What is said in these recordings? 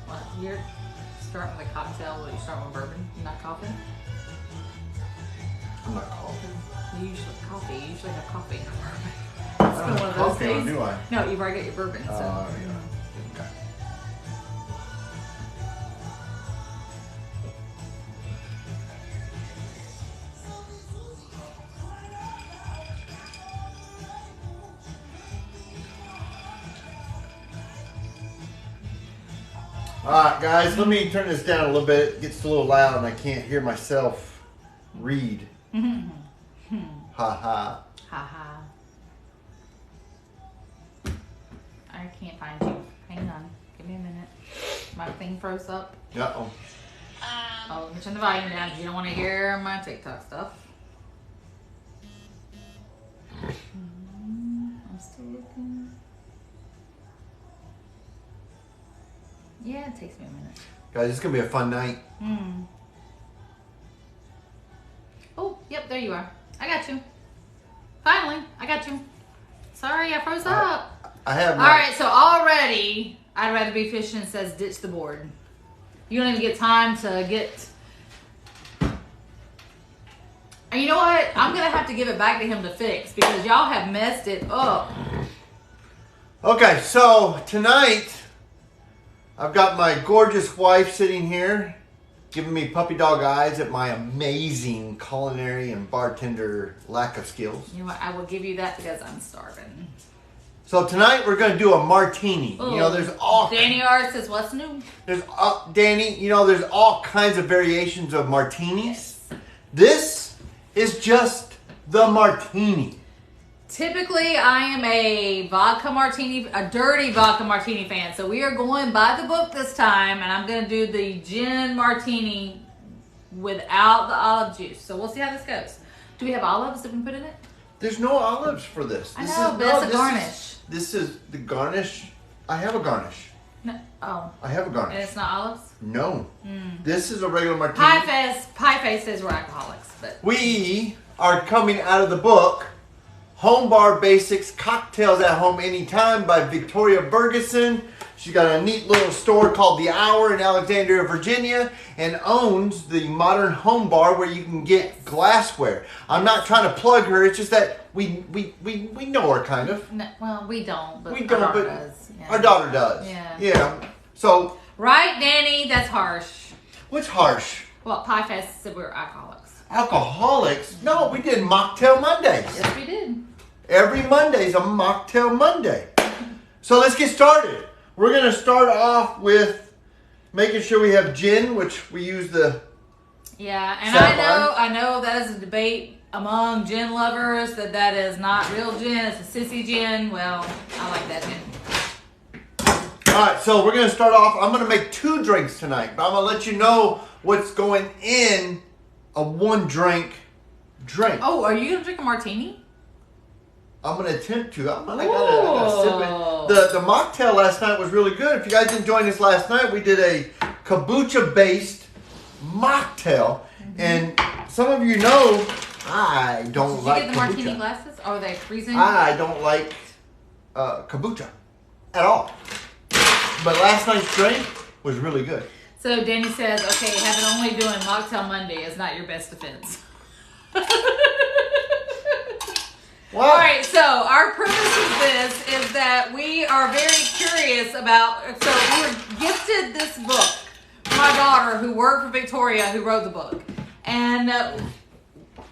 What, you're starting with a cocktail, but you start with bourbon? You're not coffee? I'm not coughing. You usually have coffee in bourbon. I It's don't been have one of those coffee on, days. do I? No, you've already got your bourbon. So. Yeah. Okay. Alright guys, let me turn this down a little bit. It gets a little loud and I can't hear myself read. Ha ha. Ha ha. I can't find you. Hang on. Give me a minute. My thing froze up. Uh-oh. Oh, let me turn the volume down. You don't want to hear my TikTok stuff. I'm still looking. Yeah, it takes me a minute. Guys, it's going to be a fun night. Oh, yep, there you are. I got you. Finally, I got you. Sorry, I froze up. I have my... Alright, so already, I'd rather be fishing says ditch the board. You don't even get time to get... And you know what? I'm going to have to give it back to him to fix because y'all have messed it up. Okay, so tonight, I've got my gorgeous wife sitting here giving me puppy dog eyes at my amazing culinary and bartender lack of skills. You know what? I will give you that because I'm starving. So tonight we're going to do a martini. Ooh. You know, there's all... Danny R says, what's new? Danny, you know, there's all kinds of variations of martinis. This is just the martini. Typically, I am a vodka martini, a dirty vodka martini fan. So we are going by the book this time, and I'm going to do the gin martini without the olive juice. So we'll see how this goes. Do we have olives that we can put in it? There's no olives for this. I know, but that's a garnish. This is the garnish. I have a garnish. No, oh, I have a garnish. and it's not olives? No. This is a regular martini. Pie Face says we're alcoholics, but We are coming out of the book Home Bar Basics, Cocktails at Home Anytime by Victoria Bergeson. She's got a neat little store called The Hour in Alexandria, Virginia, and owns the Modern Home Bar where you can get glassware. I'm not trying to plug her, it's just that we know her kind of. no, well, we don't, but We our don't, daughter but does. Yeah. our daughter does. Yeah. Yeah. So, Right, Danny? That's harsh. what's harsh? Well, Pie Face said we were alcoholics. Alcoholics? No, we did Mocktail Mondays. Yes, we did. Every Monday's a Mocktail Monday. So let's get started. We're going to start off with making sure we have gin, which we use the... Yeah, and Sapphire. I know that is a debate among gin lovers that is not real gin, it's a sissy gin. Well, I like that gin. All right, so we're going to start off. I'm going to make 2 drinks tonight, but I'm going to let you know what's going in a 1-drink drink. Oh, are you going to drink a martini? I'm going to attempt to. I gotta sip it. The mocktail last night was really good. If you guys didn't join us last night, we did a kombucha-based mocktail. And some of you know I don't Did like you get the kombucha. martini glasses? Or are they freezing? I don't like kombucha at all. But last night's drink was really good. So Danny says, okay, having only doing Mocktail Monday is not your best defense. Well, All right, so our premise of this is that we are very curious about, so we were gifted this book from my daughter who worked for Victoria who wrote the book. And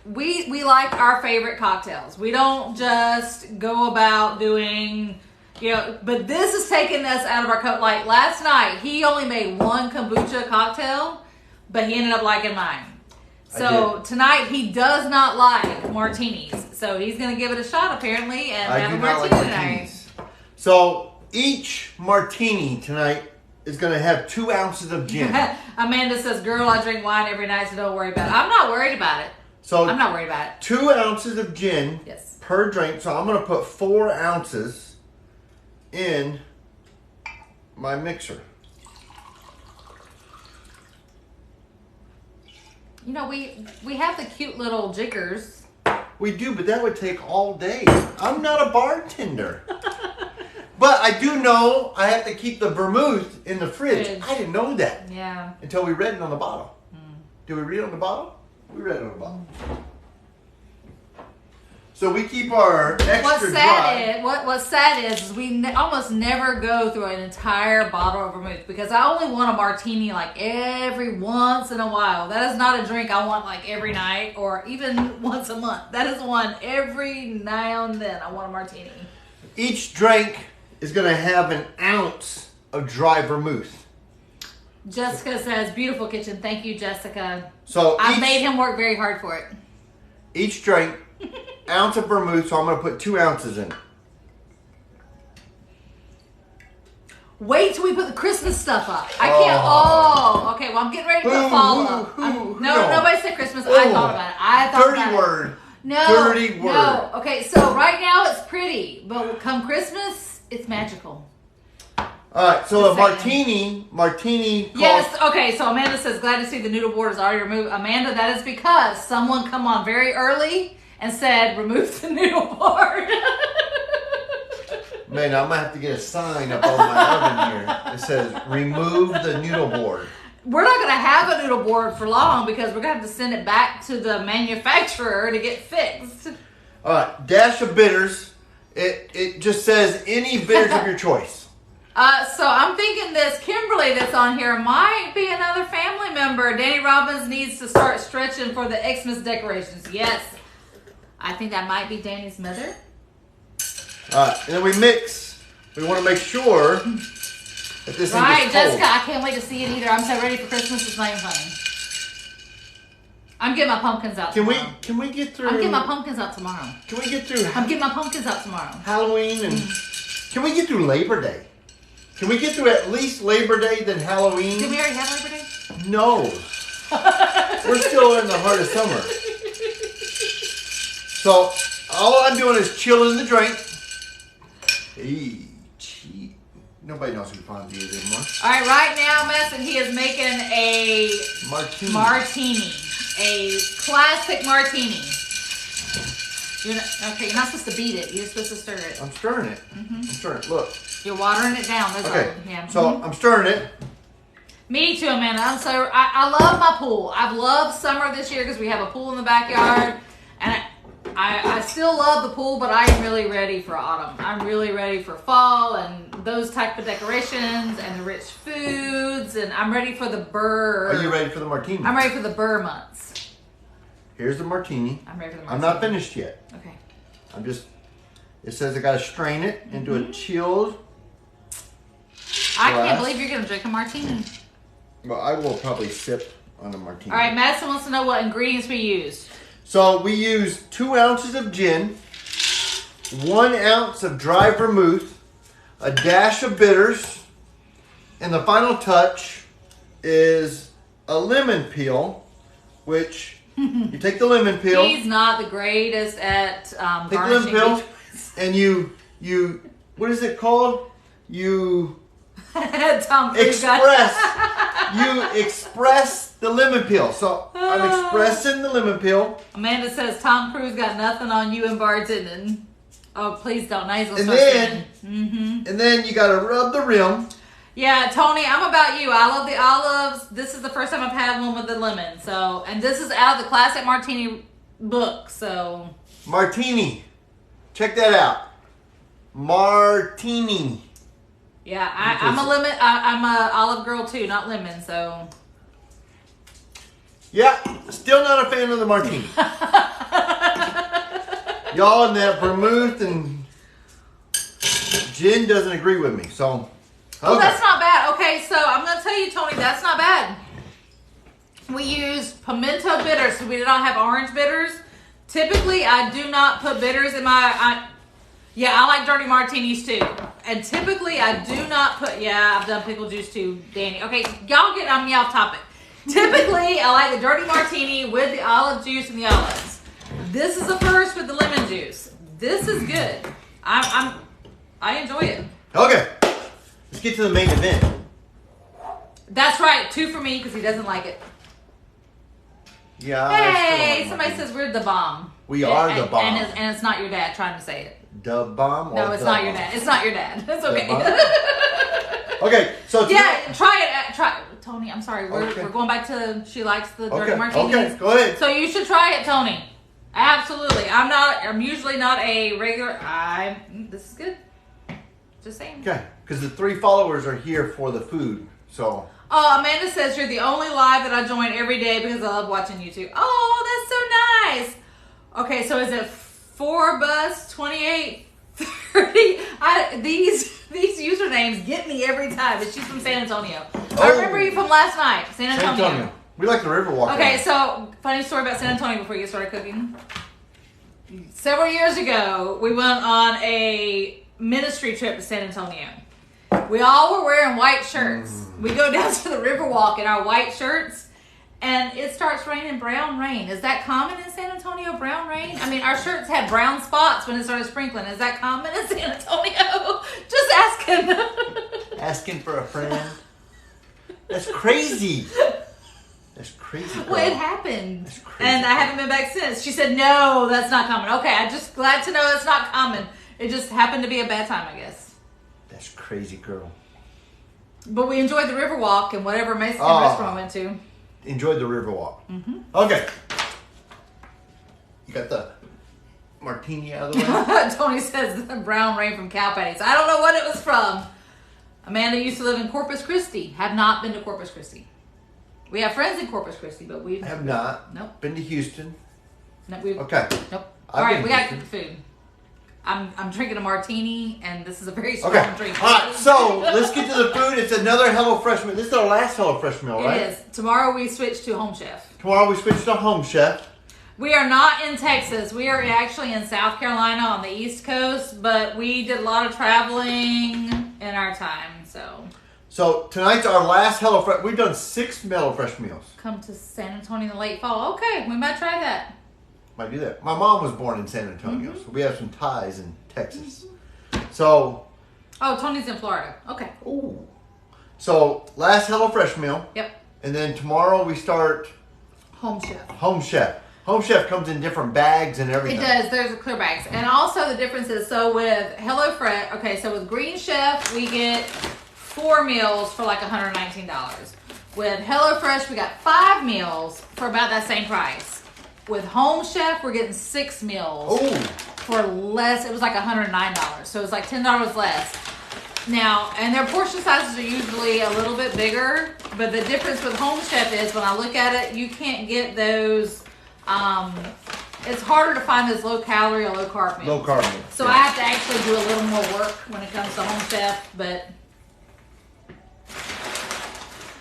we like our favorite cocktails. We don't just go about doing, you know, but this is taking us out of our cup. Like last night, he only made 1 kombucha cocktail, but he ended up liking mine. So tonight he does not like martinis. So he's going to give it a shot apparently and have a martini tonight. So each martini tonight is going to have 2 ounces of gin. Amanda says, girl, I drink wine every night, so don't worry about it. I'm not worried about it. So I'm not worried about it. 2 ounces of gin Yes. per drink. So I'm going to put 4 ounces in my mixer. You know, we have the cute little jiggers. We do, but that would take all day. I'm not a bartender. But I do know I have to keep the vermouth in the fridge. I didn't know that. Yeah. Until we read it on the bottle. Did we read it on the bottle? We read it on the bottle. So we keep our extra dry. What's sad is we almost never go through an entire bottle of vermouth because I only want a martini like every once in a while. That is not a drink I want like every night or even once a month. That is one every now and then I want a martini. Each drink is going to have an ounce of dry vermouth. Jessica says, beautiful kitchen. Thank you, Jessica. So I made him work very hard for it. Each drink, ounce of vermouth, so I'm going to put 2 ounces in. Wait till we put the Christmas stuff up. I can't. Oh, okay. Well, I'm getting ready to put fall up. Nobody said Christmas. I thought about it. Dirty word. No. Dirty word. No. Okay, so right now it's pretty, but come Christmas, it's magical. All right, so a martini costs... Yes, okay, so Amanda says, glad to see the noodle board is already removed. Amanda, that is because someone come on very early and said, remove the noodle board. Man, I'm going to have to get a sign up on my oven here that says, remove the noodle board. We're not going to have a noodle board for long because we're going to have to send it back to the manufacturer to get fixed. All right, dash of bitters. It just says any bitters of your choice. So I'm thinking this Kimberly that's on here might be another family member. Danny Robbins needs to start stretching for the Xmas decorations. Yes. I think that might be Danny's mother. And then we mix. We want to make sure that this thing is Jessica, cold. I can't wait to see it either. I'm so ready for Christmas. It's not even funny. I'm getting my pumpkins out tomorrow. Can we get through... I'm getting my pumpkins out tomorrow. Can we get through... I'm getting my pumpkins out tomorrow. Halloween and... Can we get through Labor Day? Can we get through at least Labor Day than Halloween? Did we already have Labor Day? No. We're still in the heart of summer. So, all I'm doing is chilling the drink. Hey, cheat. Nobody knows who Fonzie is anymore. All right now, Messon, he is making a martini. A classic martini. You're not supposed to beat it. You're supposed to stir it. I'm stirring it. I'm stirring it. Look. You're watering it down. That's okay. all. Yeah. So I'm stirring it. Me too, Amanda. I love my pool. I've loved summer this year because we have a pool in the backyard, and I still love the pool, but I am really ready for autumn. I'm really ready for fall and those type of decorations and the rich foods, and I'm ready for the burr. Are you ready for the martini? I'm ready for the burr months. Here's the martini. I'm ready for the martini. I'm not finished yet. Okay. I'm just. It says I got to strain it into a chilled. I can't believe you're going to drink a martini. Well, I will probably sip on a martini. All right, Madison wants to know what ingredients we used. So we used 2 ounces of gin, 1 ounce of dry vermouth, a dash of bitters, and the final touch is a lemon peel, which you take the lemon peel. He's not the greatest at take the garnishing. lemon peel, and you what is it called? You Tom Cruise express the lemon peel. So I'm expressing the lemon peel. Amanda says Tom Cruise got nothing on you and bartending. Oh, please don't. Now he's gonna And start then, and then you gotta rub the rim. Yeah, Tony, I'm about you. I love the olives. This is the first time I've had one with the lemon. So, and this is out of the Classic Martini book. So, Martini, check that out. Martini. yeah, I'm a lemon. I'm a olive girl too, not lemon. So, yeah, still not a fan of the martini. Y'all in that vermouth and gin doesn't agree with me. So, oh, that's not bad. Okay, so I'm gonna tell you, Tony, that's not bad. We used pimento bitters, so we did not have orange bitters. Typically, I do not put bitters in my. I like dirty martinis too. And typically, I do not put. Yeah, I've done pickle juice too, Danny. Okay, y'all get on me off topic. Typically, I like the dirty martini with the olive juice and the olives. This is the first with the lemon juice. This is good. I enjoy it. Okay, let's get to the main event. That's right. 2 for me because he doesn't like it. Yeah. Hey, somebody says we're the bomb. We are the bomb. And it's not your dad trying to say it. Dub Bomb? No, it's not your dad. It's not your dad. It's okay. Okay, so yeah, try it. Try Tony. I'm sorry. We're Okay. going back to she likes the dirty Okay, martinis. okay, go ahead. So you should try it, Tony. Absolutely. I'm usually not a regular. This is good. Just saying. Okay, because the 3 followers are here for the food, so. Oh, Amanda says you're the only live that I join every day because I love watching YouTube. Oh, that's so nice. Okay, so is it 4 bus 28 30? These usernames get me every time. And she's from San Antonio. I remember you from last night, San Antonio. We like the Riverwalk. Okay, so funny story about San Antonio before you get started cooking. Several years ago, we went on a ministry trip to San Antonio. We all were wearing white shirts. We go down to the Riverwalk in our white shirts, and it starts raining brown rain. Is that common in San Antonio, brown rain? I mean, our shirts had brown spots when it started sprinkling. Is that common in San Antonio? Just asking. Asking for a friend. That's crazy. That's crazy, girl. Well, it happened. That's crazy. And I haven't been back since. She said, no, that's not common. Okay, I'm just glad to know it's not common. It just happened to be a bad time, I guess. That's crazy, girl. But we enjoyed the Riverwalk and whatever Mexican restaurant we went to. Enjoyed the Riverwalk. Okay. You got the martini out of the way? Tony says the brown rain from cow patties. I don't know what it was from. Amanda used to live in Corpus Christi. Have not been to Corpus Christi. We have friends in Corpus Christi, but we Have not. Nope. Been to Houston. No, Okay. Nope. I've All right, been we got to to cook the food. I'm drinking a martini, and this is a very strong Okay. drink. All right, so let's get to the food. It's another HelloFresh meal. This is our last HelloFresh meal, right? It is. Tomorrow we switch to Home Chef. Tomorrow we switch to Home Chef. We are not in Texas. We are actually in South Carolina on the East Coast, but we did a lot of traveling in our time, so. So tonight's our last HelloFresh. We've done 6 HelloFresh meals. Come to San Antonio in the late fall. Okay, we might try that. Might do that. My mom was born in San Antonio, so we have some ties in Texas. So, Oh, Tony's in Florida. Okay. ooh. So last HelloFresh meal, Yep. and then tomorrow we start Home Chef. Home Chef. Home Chef comes in different bags and It everything. does. There's a clear bags. And also the difference is, so with HelloFresh, okay, so with Green Chef, we get 4 meals for like $119. With HelloFresh, we got 5 meals for about that same price. With Home Chef, we're getting 6 meals Ooh. for less. It was like $109. So it's like $10 less. Now, and their portion sizes are usually a little bit bigger, but the difference with Home Chef is when I look at it, you can't get those, it's harder to find those low calorie or low carb meals. Low carb meal. So Yeah. I have to actually do a little more work when it comes to Home Chef, but.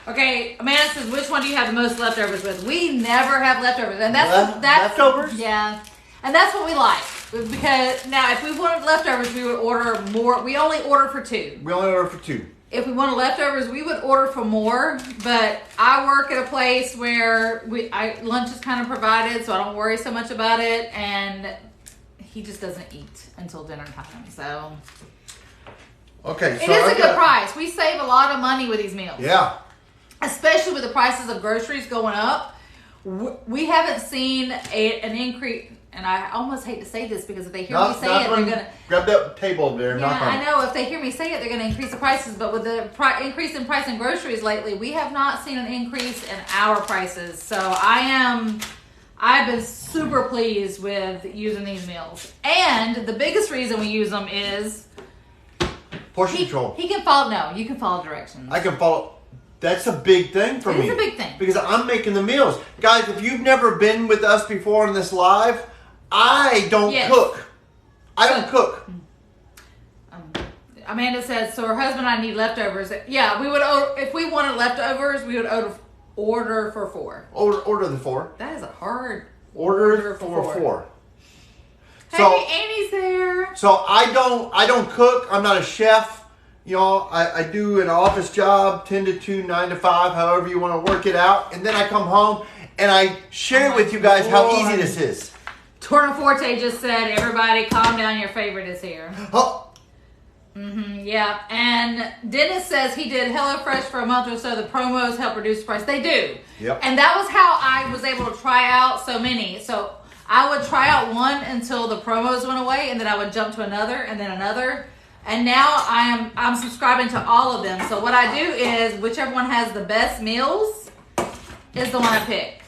Okay, Amanda says, which one do you have the most leftovers with? We never have leftovers. And that's Leftovers? Yeah. And that's what we like. Because now if we wanted leftovers, we would order more. We only order for 2. We only order for 2. If we wanted leftovers, we would order for more. But I work at a place where lunch is kind of provided, so I don't worry so much about it. And he just doesn't eat until dinner time. So Okay, it so is I a good price. We save a lot of money with these meals. Yeah. Especially with the prices of groceries going up. We haven't seen an increase. And I almost hate to say this because if they hear me say it, they're gonna grab that table over there. Yeah, knock on I it. know. If they hear me say it, they're gonna increase the prices. But with the increase in price in groceries lately, we have not seen an increase in our prices. So I've been super pleased with using these meals. And the biggest reason we use them is Portion control. He can follow. No, you can follow directions. I can follow. That's a big thing for me. It is a big thing. Because I'm making the meals. Guys, if you've never been with us before on this live, I don't cook. I don't cook. Amanda says, so her husband and I need leftovers. Yeah, we would, if we wanted leftovers, we would order for 4. Order the 4. That is a hard Order for 4. Hey, So, Annie's there. So I don't cook. I'm not a chef. You know, I do an office job, 10 to 2, 9 to 5, however you want to work it out. And then I come home and I share with you guys how easy this is. Torno Forte just said, everybody calm down, your favorite is here. Oh. Yeah, and Dennis says he did HelloFresh for a month or so. The promos help reduce the price. They do. Yep. And that was how I was able to try out so many. So I would try out one until the promos went away, and then I would jump to another, and then another. And now I'm subscribing to all of them. So what I do is whichever one has the best meals is the one I pick.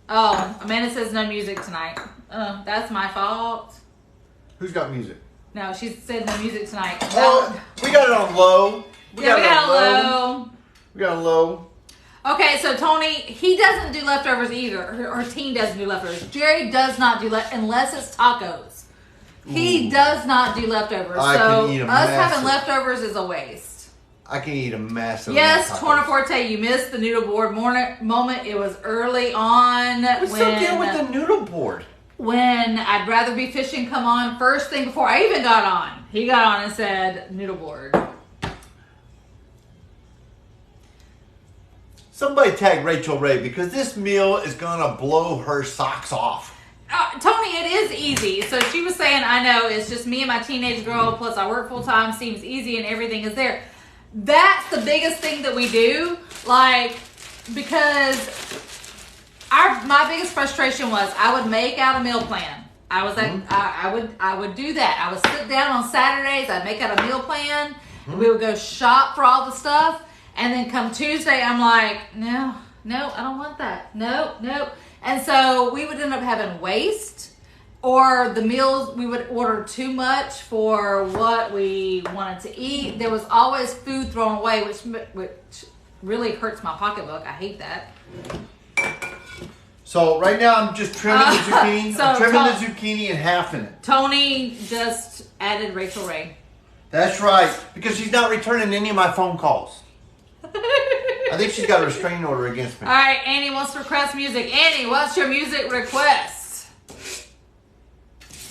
Oh, Amanda says no music tonight. That's my fault. Who's got music? No, she said no music tonight. Oh, we got it on low. We got it on low. We got it on low. Okay, so Tony, he doesn't do leftovers either. Our team doesn't do leftovers. Jerry does not do unless it's tacos. He does not do leftovers. I so can eat a us having massive- leftovers is a waste. I can eat a massive. Yes, amount of tacos. Tornaforte, you missed the noodle board moment. It was early on. What's the deal with the noodle board? When I'd rather be fishing come on first thing before I even got on. He got on and said noodle board. Somebody tag Rachel Ray because this meal is gonna blow her socks off. Tony, it is easy. So she was saying, I know, it's just me and my teenage girl, plus I work full time, seems easy and everything is there. That's the biggest thing that we do. Like, because my biggest frustration was I would make out a meal plan. I was like, I would do that. I would sit down on Saturdays, I'd make out a meal plan, and we would go shop for all the stuff. And then come Tuesday, I'm like, no, I don't want that. No. And so we would end up having waste, or the meals, we would order too much for what we wanted to eat. There was always food thrown away, which really hurts my pocketbook. I hate that. So right now I'm just trimming the zucchini. so I'm trimming the zucchini in half in it. Tony just added Rachel Ray. That's right, because she's not returning any of my phone calls. I think she's got a restraining order against me. All right, Annie wants to request music. Annie, what's your music request?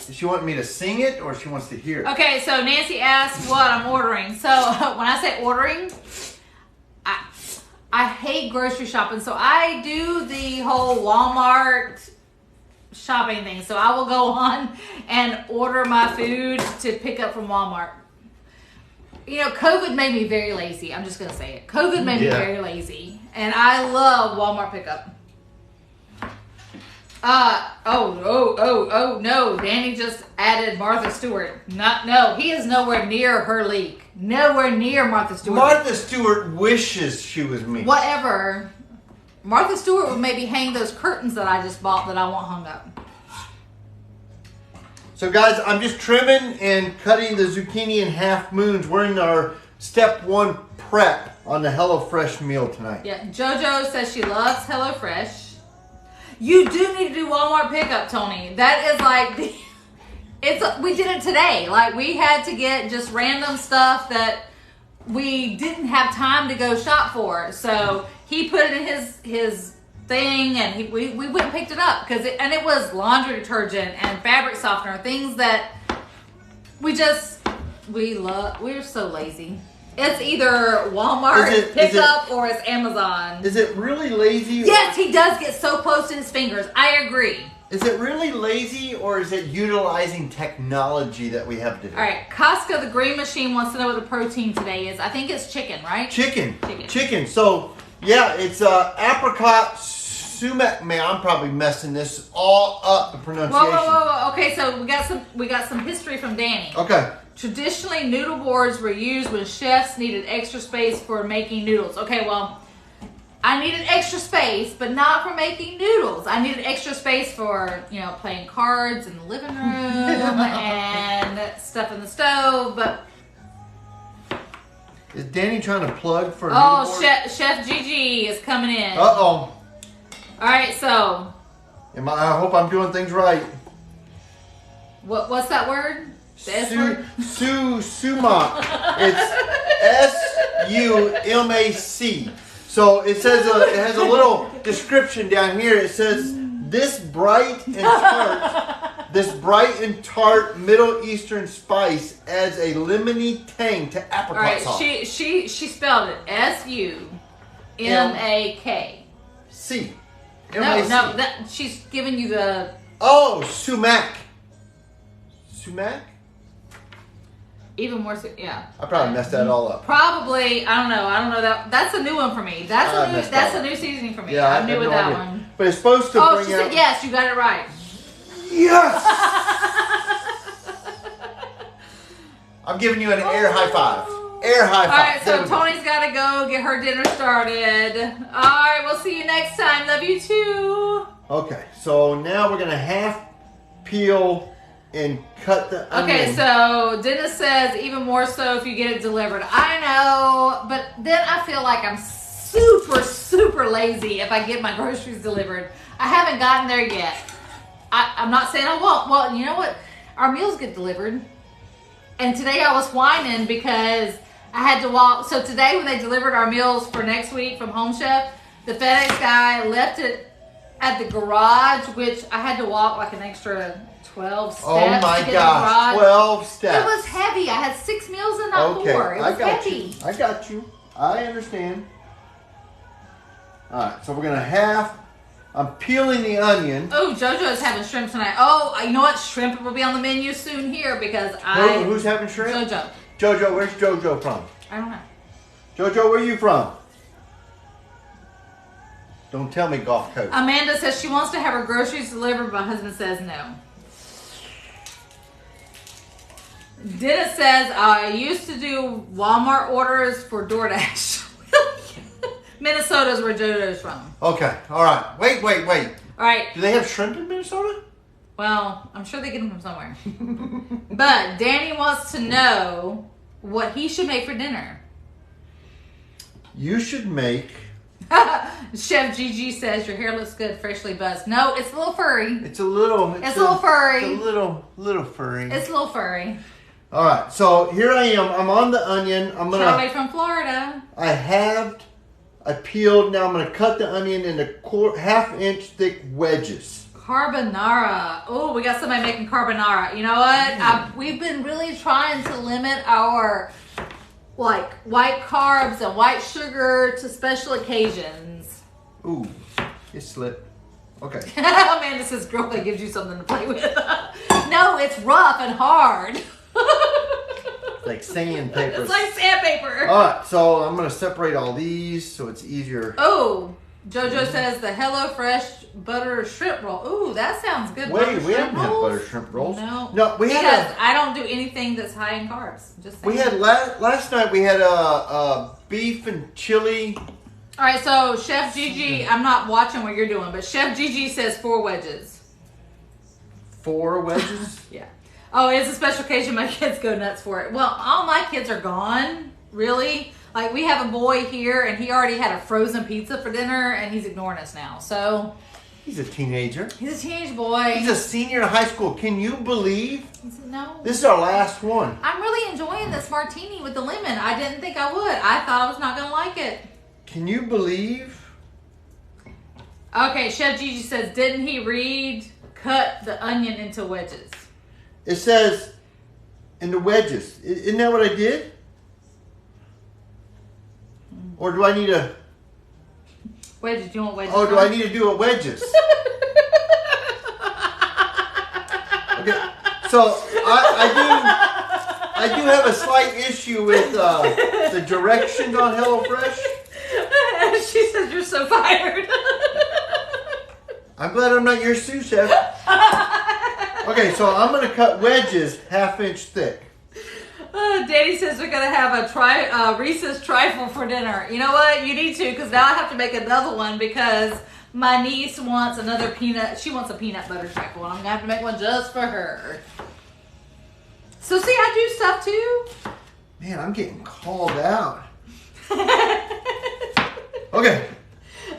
Does she want me to sing it or she wants to hear it? Okay, so Nancy asked what I'm ordering. So when I say ordering, I hate grocery shopping. So I do the whole Walmart shopping thing. So I will go on and order my food to pick up from Walmart. You know, COVID made me very lazy. I'm just going to say it. COVID made me very lazy. And I love Walmart pickup. No. Danny just added Martha Stewart. No, he is nowhere near her league. Nowhere near Martha Stewart. Martha Stewart wishes she was me. Whatever. Martha Stewart would maybe hang those curtains that I just bought that I want hung up. So guys, I'm just trimming and cutting the zucchini in half moons. We're in our step one prep on the HelloFresh meal tonight. Yeah, JoJo says she loves HelloFresh. You do need to do Walmart pickup, Tony. That is like, we did it today. Like, we had to get just random stuff that we didn't have time to go shop for. So he put it in his thing, and we went and picked it up because it was laundry detergent and fabric softener, things that we love. We're so lazy. It's either Walmart pickup or it's Amazon. Is it really lazy? Yes, he does get so close to his fingers. I agree. Is it really lazy or is it utilizing technology that we have to do? All right, Costco, the green machine, wants to know what the protein today is. I think it's chicken, right? Chicken. So, yeah, it's apricot sumac. Man, I'm probably messing this all up, the pronunciation. Whoa. Okay, so we got some history from Danny. Okay. Traditionally, noodle boards were used when chefs needed extra space for making noodles. Okay, well, I needed extra space, but not for making noodles. I needed extra space for, playing cards in the living room and stuff in the stove, but... Is Danny trying to plug for a noodle board? Chef Gigi is coming in. Uh-oh. All right, so... I hope I'm doing things right. What's that word? The S word? Sumac. It's SUMAC. So it says it has a little description down here. It says this bright and tart Middle Eastern spice adds a lemony tang to apricot sauce. All right, she spelled it SUMAK. C. No, she's giving you the... Oh, sumac. Sumac? Even more, yeah. I probably messed that all up. Probably, I don't know that's a new one for me. That's a new seasoning for me. Yeah, I'm new with that one. But it's supposed to bring out... Said yes, you got it right. Yes! I'm giving you an air high five. Air high five. All right, so There we go. Tony's got to go get her dinner started. All right, we'll see you next time. Love you too. Okay, so now we're going to half peel and cut the onion. Okay, so Dennis says even more so if you get it delivered. I know, but then I feel like I'm super lazy if I get my groceries delivered. I haven't gotten there yet. I'm not saying I won't. Well, you know what? Our meals get delivered. And today I was whining because I had to walk. So today when they delivered our meals for next week from Home Chef, the FedEx guy left it at the garage, which I had to walk like an extra 12 steps. Oh my to get gosh, to the garage. 12 steps. It was heavy. I had 6 meals and not 4. It was I got heavy. you. I got you. I understand. All right, so we're going to half. I'm peeling the onion. Oh, JoJo's having shrimp tonight. Oh, you know what? Shrimp will be on the menu soon here because Who's having shrimp? JoJo. JoJo, where's JoJo from? I don't know. JoJo, where are you from? Don't tell me Gulf Coast. Amanda says she wants to have her groceries delivered, but my husband says no. Dennis says, I used to do Walmart orders for DoorDash. Minnesota's where JoJo's from. Okay, all right. Wait. All right. Do they have shrimp in Minnesota? Well, I'm sure they get them from somewhere. But Danny wants to know what he should make for dinner. You should make... Chef Gigi says your hair looks good, freshly buzzed. No, it's a little furry. It's a little... It's a little furry. It's a little furry. It's a little furry. All right, so here I am. I'm on the onion. I'm gonna... Charlie from Florida. I peeled. Now I'm gonna cut the onion into half-inch thick wedges. Carbonara. Oh, we got somebody making carbonara. You know what? We've been really trying to limit our like white carbs and white sugar to special occasions. Ooh, it slipped. Okay. Amanda says, girl, that gives you something to play with. No, it's rough and hard. Like sandpaper. It's like sandpaper. All right, so I'm gonna separate all these so it's easier. Oh, JoJo says the HelloFresh butter shrimp roll. Ooh, that sounds good. Wait, Butter we shrimp haven't had rolls? butter shrimp rolls. No, we because had. I don't do anything that's high in carbs. Just saying. We had last night. We had a beef and chili. All right, so Chef Gigi, I'm not watching what you're doing, but Chef Gigi says 4 wedges. 4 wedges. Yeah. Oh, it's a special occasion. My kids go nuts for it. Well, all my kids are gone, really. Like, we have a boy here, and he already had a frozen pizza for dinner, and he's ignoring us now. So, He's a teenager. he's a teenage boy. He's a senior in high school. Can you believe? He said, no. This is our last one. I'm really enjoying this martini with the lemon. I didn't think I would. I thought I was not going to like it. Can you believe? Okay, Chef Gigi says, didn't he read, cut the onion into wedges? It says in the wedges. Isn't that what I did? Or do I need a... Wedges, you want wedges? Oh, do I need to do it wedges? Okay, so I do have a slight issue with the directions on HelloFresh. She says you're so fired. I'm glad I'm not your sous chef. Okay, so I'm gonna cut wedges 1/2 inch thick. Daddy says we're gonna have a Reese's trifle for dinner. You know what? You need to, because now I have to make another one because my niece wants another peanut. She wants a peanut butter trifle, and I'm gonna have to make one just for her. So see, I do stuff too. Man, I'm getting called out. Okay.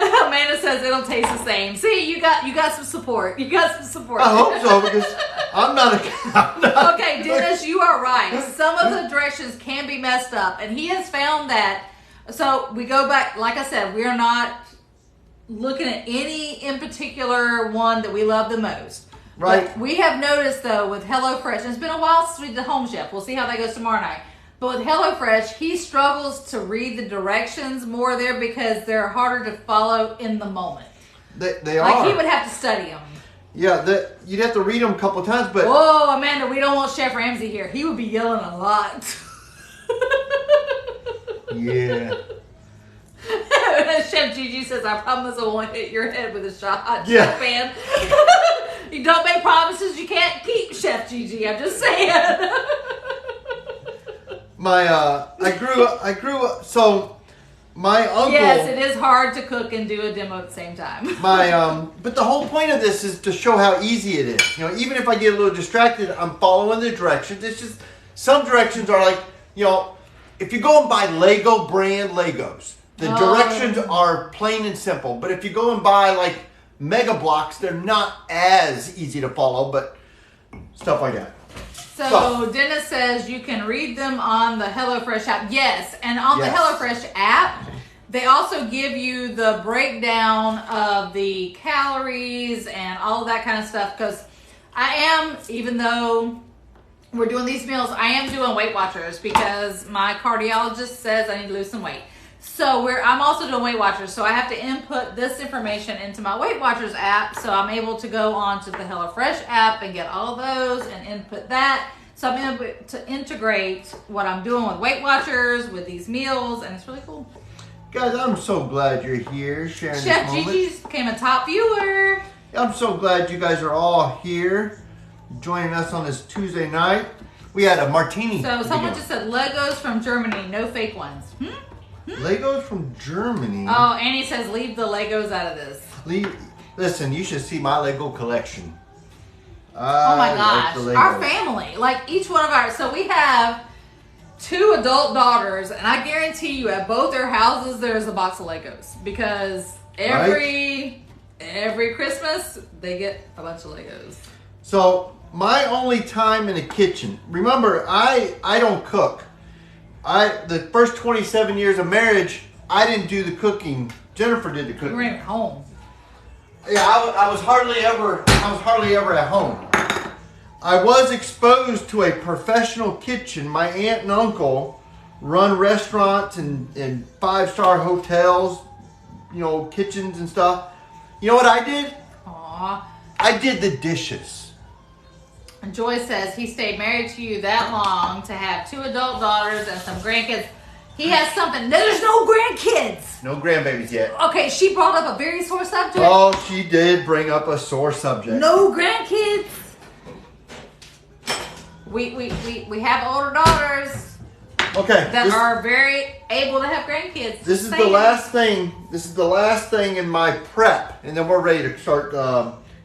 Amanda says it'll taste the same. See, you got some support. You got some support. I hope so because I'm not Okay, Dennis, you are right. Some of the directions can be messed up, and he has found that. So we go back, like I said, we're not looking at any in particular one that we love the most. Right. But we have noticed though with HelloFresh, and it's been a while since we did Home Chef. We'll see how that goes tomorrow night. But with HelloFresh, he struggles to read the directions more there because they're harder to follow in the moment. They Like are. he would have to study them. Yeah, you'd have to read them a couple times, but Whoa, Amanda, we don't want Chef Ramsay here. He would be yelling a lot. yeah. Chef Gigi says, I promise I won't hit your head with a shot. Yeah. Fan. You don't make promises you can't keep, Chef Gigi. I'm just saying. I grew up, so my uncle. Yes, it is hard to cook and do a demo at the same time. But the whole point of this is to show how easy it is. You know, even if I get a little distracted, I'm following the directions. It's just, some directions are like, you know, if you go and buy Lego brand Legos, the directions are plain and simple. But if you go and buy like Mega Blocks, they're not as easy to follow, but stuff like that. So Dennis says you can read them on the HelloFresh app. Yes, and on the HelloFresh app, they also give you the breakdown of the calories and all of that kind of stuff. Because I am, even though we're doing these meals, I am doing Weight Watchers because my cardiologist says I need to lose some weight. So I'm also doing Weight Watchers. So I have to input this information into my Weight Watchers app. So I'm able to go on to the HelloFresh app and get all those and input that. So I'm able to integrate what I'm doing with Weight Watchers, with these meals, and it's really cool. Guys, I'm so glad you're here sharing Chef this moment. Gigi's became a top viewer. I'm so glad you guys are all here joining us on this Tuesday night. We had a martini. So someone just said Legos from Germany, no fake ones. Legos from Germany. Oh, Annie says leave the Legos out of this. Listen, you should see my Lego collection. Oh my gosh, our family, like each one of our, so we have 2 adult daughters, and I guarantee you at both their houses there's a box of Legos because every Christmas they get a bunch of Legos. So my only time in the kitchen, remember I don't cook. The first 27 years of marriage, I didn't do the cooking. Jennifer did the cooking. You weren't even home. Yeah, I was hardly ever at home. I was exposed to a professional kitchen. My aunt and uncle run restaurants and 5-star hotels, you know, kitchens and stuff. You know what I did? Aww. I did the dishes. And Joy says he stayed married to you that long to have 2 adult daughters and some grandkids. He has something. There's no grandkids. No grandbabies yet. Okay, she brought up a very sore subject. Oh, she did bring up a sore subject. No grandkids. We have older daughters. Okay. That are very able to have grandkids. This is the last thing. This is the last thing in my prep, and then we're ready to start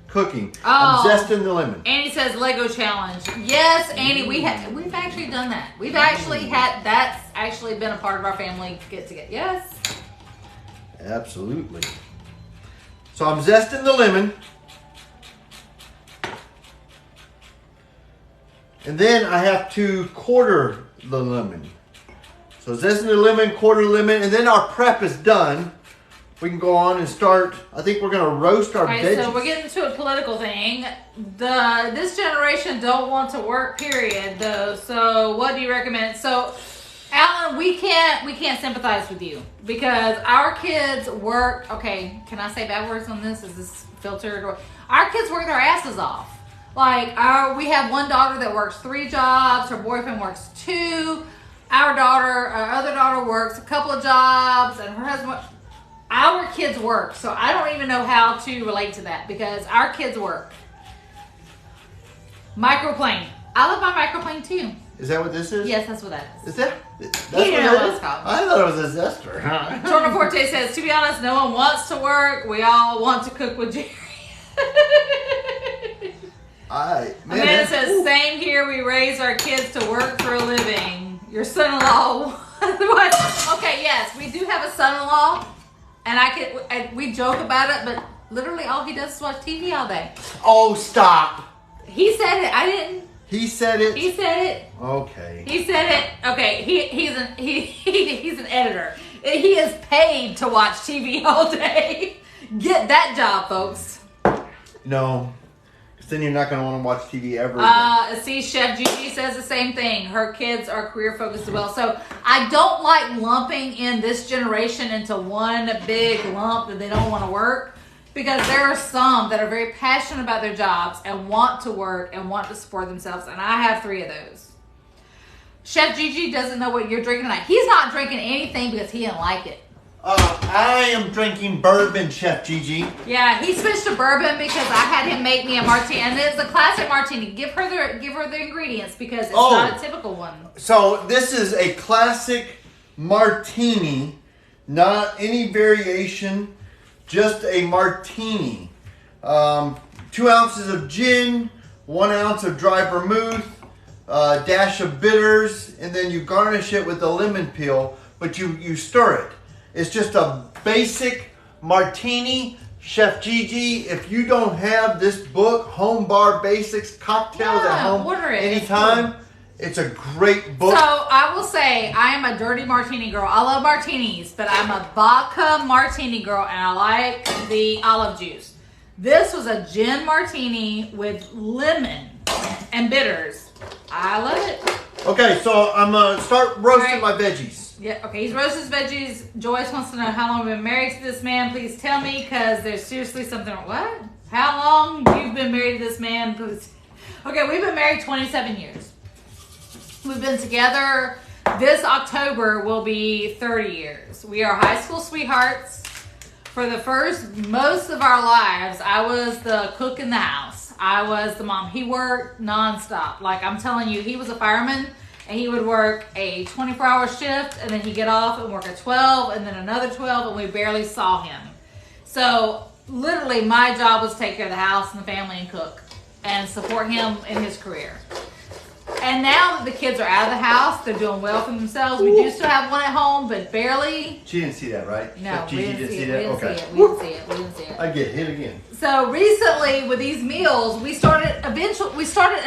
cooking. I'm zesting the lemon. Annie says Lego challenge. Yes, Annie, we've actually done that. We've actually that's actually been a part of our family get together. Yes. Absolutely. So I'm zesting the lemon. And then I have to quarter the lemon. So zesting the lemon, quarter the lemon, and then our prep is done. We can go on and start. I think we're going to roast our veggies. So we're getting to a political thing. This generation don't want to work, period, though. So what do you recommend? So, Alan, we can't sympathize with you because our kids work. Okay, can I say bad words on this? Is this filtered? Our kids work their asses off. Like we have one daughter that works 3 jobs. Her boyfriend works 2. Our other daughter works a couple of jobs, and her husband. Our kids work, so I don't even know how to relate to that because our kids work. Microplane. I love my microplane too. Is that what this is? Yes, that's what that is. Is that? That's what that is? Called. I thought it was a zester. Torno Forte says, to be honest, no one wants to work. We all want to cook with Jerry. Amanda says, same here. We raise our kids to work for a living. Your son-in-law. What? Okay, yes, we do have a son-in-law. And we joke about it, but literally all he does is watch TV all day. Oh, stop. He said it. I didn't. He said it? He said it. Okay. He said it. Okay, he's an editor. He is paid to watch TV all day. Get that job, folks. No. Because then you're not going to want to watch TV ever again. See, Chef Gigi says the same thing. Her kids are career focused as well. So I don't like lumping in this generation into one big lump that they don't want to work. Because there are some that are very passionate about their jobs and want to work and want to support themselves. And I have 3 of those. Chef Gigi doesn't know what you're drinking tonight. He's not drinking anything because he didn't like it. I am drinking bourbon, Chef Gigi. Yeah, he switched to bourbon because I had him make me a martini, and it's a classic martini. Give her the ingredients because it's not a typical one. So this is a classic martini, not any variation, just a martini. 2 ounces of gin, 1 ounce of dry vermouth, a dash of bitters, and then you garnish it with a lemon peel, but you stir it. It's just a basic martini. Chef Gigi, if you don't have this book, Home Bar Basics, Cocktails at Home order it. Anytime, it's a great book. So I will say I am a dirty martini girl. I love martinis, but I'm a vodka martini girl, and I like the olive juice. This was a gin martini with lemon and bitters. I love it. Okay, so I'm going to start roasting my veggies. Yeah, okay, he's roasting his veggies. Joyce wants to know how long we've been married to this man. Please tell me, because there's seriously something. What? How long you've been married to this man? Please. Okay, we've been married 27 years. We've been together. This October will be 30 years. We are high school sweethearts. For the first most of our lives, I was the cook in the house. I was the mom. He worked nonstop. Like I'm telling you, he was a fireman. And he would work a 24-hour shift, and then he'd get off and work a 12, and then another 12, and we barely saw him. So literally my job was to take care of the house and the family and cook and support him in his career. And now that the kids are out of the house, they're doing well for themselves. We do still have one at home, but barely. She didn't see that, right? No, we didn't see it. We didn't see it. I get hit again. So recently with these meals, we started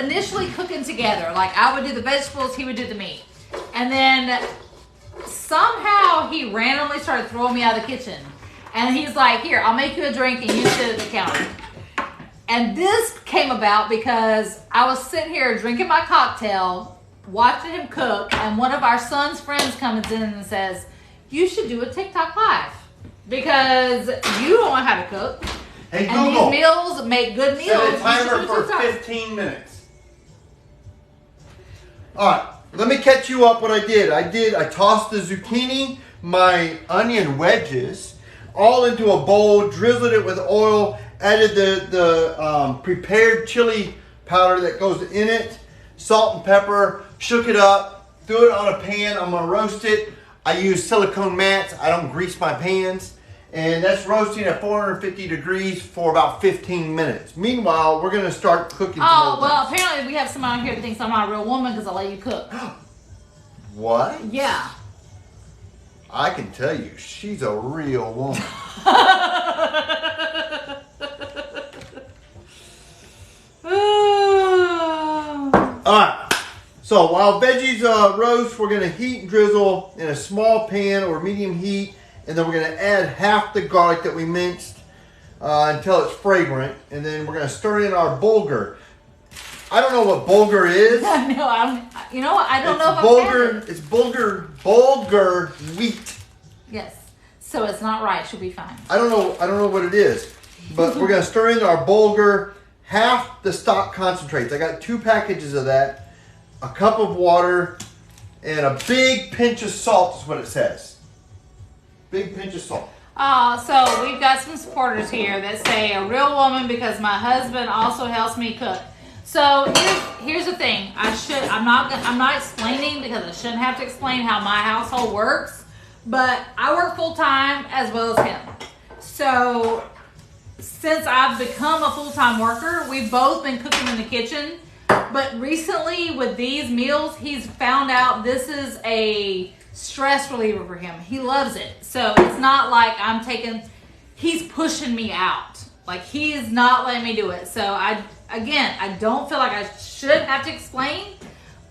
initially cooking together. Like I would do the vegetables, he would do the meat. And then somehow he randomly started throwing me out of the kitchen. And he's like, here, I'll make you a drink and you sit at the counter. And this came about because I was sitting here drinking my cocktail, watching him cook, and one of our son's friends comes in and says, you should do a TikTok live because you don't know how to cook. Hey, and Google, these meals make good meals. set a timer for 15 minutes. All right, let me catch you up what I did. I tossed the zucchini, my onion wedges, all into a bowl, drizzled it with oil, added the prepared chili powder that goes in it, salt and pepper, shook it up, threw it on a pan. I'm gonna roast it. I use silicone mats. I don't grease my pans. And that's roasting at 450 degrees for about 15 minutes. Meanwhile, we're gonna start cooking. Oh, well, apparently we have someone here that thinks I'm not a real woman because I let you cook. What? Yeah. I can tell you, she's a real woman. Alright, so while veggies roast, we're going to heat and drizzle in a small pan or medium heat, and then we're going to add half the garlic that we minced until it's fragrant, and then we're going to stir in our bulgur. I don't know what bulgur is. No, you know what? I don't know if bulgur. It's bulgur wheat. Yes, so it's not right. Should be fine. I don't know what it is, but we're going to stir in our bulgur. Half the stock concentrates. I got 2 packages of that, a cup of water, and a big pinch of salt is what it says. Big pinch of salt. So we've got some supporters here that say a real woman because my husband also helps me cook. So here's the thing. I'm not explaining because I shouldn't have to explain how my household works, but I work full time as well as him. So since I've become a full-time worker, we've both been cooking in the kitchen. But recently with these meals, he's found out this is a stress reliever for him. He loves it. So it's not like he's pushing me out. Like he's not letting me do it. So I don't feel like I should have to explain,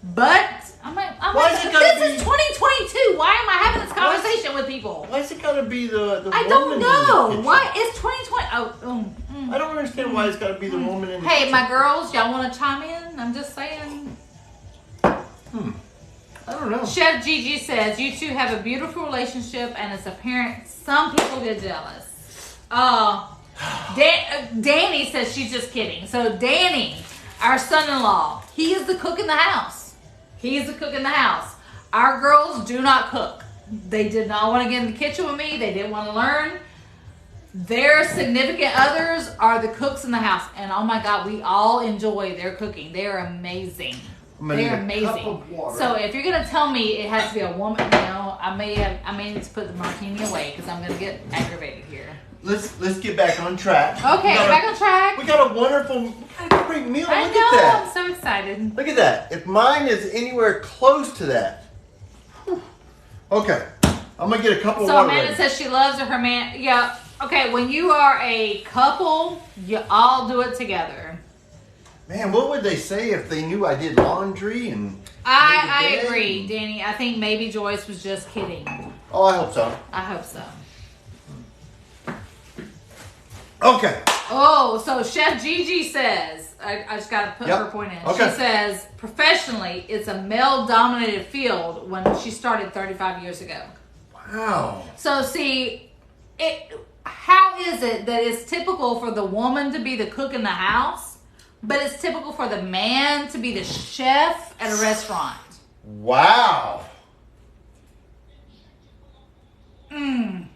but this is 2022. Why am I having this conversation with people? Why is it got to be the I woman don't know. in the Why? It's 2020. I don't understand why it's got to be the woman in the Hey, kitchen. my girls, y'all want to chime in? I'm just saying. I don't know. Chef Gigi says, you two have a beautiful relationship and it's apparent some people get jealous. Danny says she's just kidding. So Danny, our son-in-law, he is the cook in the house. He is the cook in the house. Our girls do not cook. They did not want to get in the kitchen with me. They didn't want to learn. Their significant others are the cooks in the house. And oh my God, we all enjoy their cooking. They are amazing. They're amazing. So if you're going to tell me it has to be a woman, I may need to put the martini away because I'm going to get aggravated here. Let's get back on track. Okay, back on track. We got a wonderful, great meal. I Look know, at that. I'm so excited. Look at that. If mine is anywhere close to that. Okay. I'm going to get a couple of So water Amanda ready. says she loves her man. Yeah. Okay, when you are a couple, you all do it together. Man, what would they say if they knew I did laundry and... I agree, Danny. I think maybe Joyce was just kidding. Oh, I hope so. I hope so. Okay. Oh, so Chef Gigi says, I just got to put her point in. Okay. She says, professionally, it's a male-dominated field when she started 35 years ago. Wow. So see, how is it that it's typical for the woman to be the cook in the house, but it's typical for the man to be the chef at a restaurant? Wow. Mm.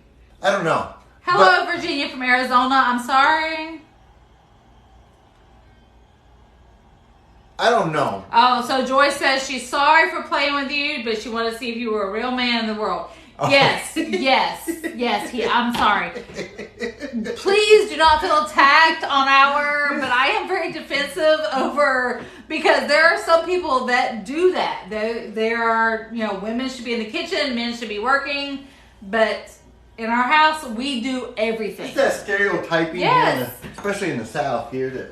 I don't know. Hello, Virginia from Arizona. I'm sorry. I don't know. Oh, so Joyce says she's sorry for playing with you, but she wanted to see if you were a real man in the world. Oh. Yes, yes. I'm sorry. Please do not feel attacked on but I am very defensive over, because there are some people that do that. There are, women should be in the kitchen, men should be working, but in our house, we do everything. It's that stereotyping, Yes. especially in the South here, that...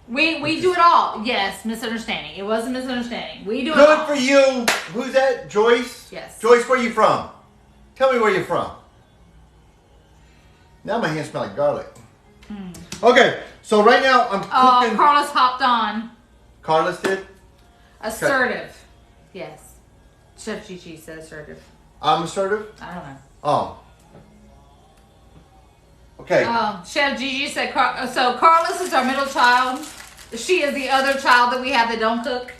We do it all. Yes, misunderstanding. It was a misunderstanding. We do it Good all. for you. Who's that? Joyce? Yes. Joyce, where you from? Tell me where you're from. Now my hands smell like garlic. Okay, so right now I'm cooking... Carlos hopped on. Carlos did? Assertive. Yes. Chef Gigi said assertive. I'm assertive? I don't know. Oh. Okay. Chef Gigi said, so Carlos is our middle child. She is the other child that we have that don't cook.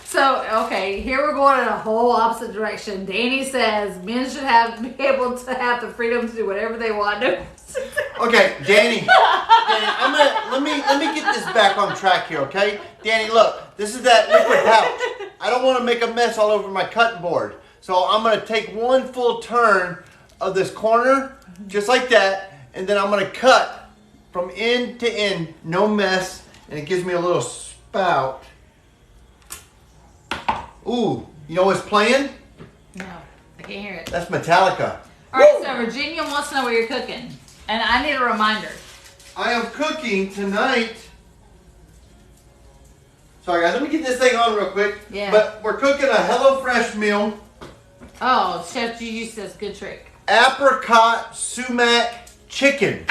So, okay, here we're going in a whole opposite direction. Danny says men should be able to have the freedom to do whatever they want to. Okay, Danny, let me get this back on track here, okay? Danny, look, this is that liquid pouch. I don't want to make a mess all over my cutting board. So I'm going to take one full turn of this corner, just like that, and then I'm going to cut from end to end, no mess, and it gives me a little spout. Ooh, you know what's playing? No, I can't hear it. That's Metallica. All right, so Virginia wants to know what you're cooking, and I need a reminder. I am cooking tonight. Sorry guys, let me get this thing on real quick. Yeah. But we're cooking a HelloFresh meal. Oh, Chef Gigi says good trick. Apricot sumac chicken.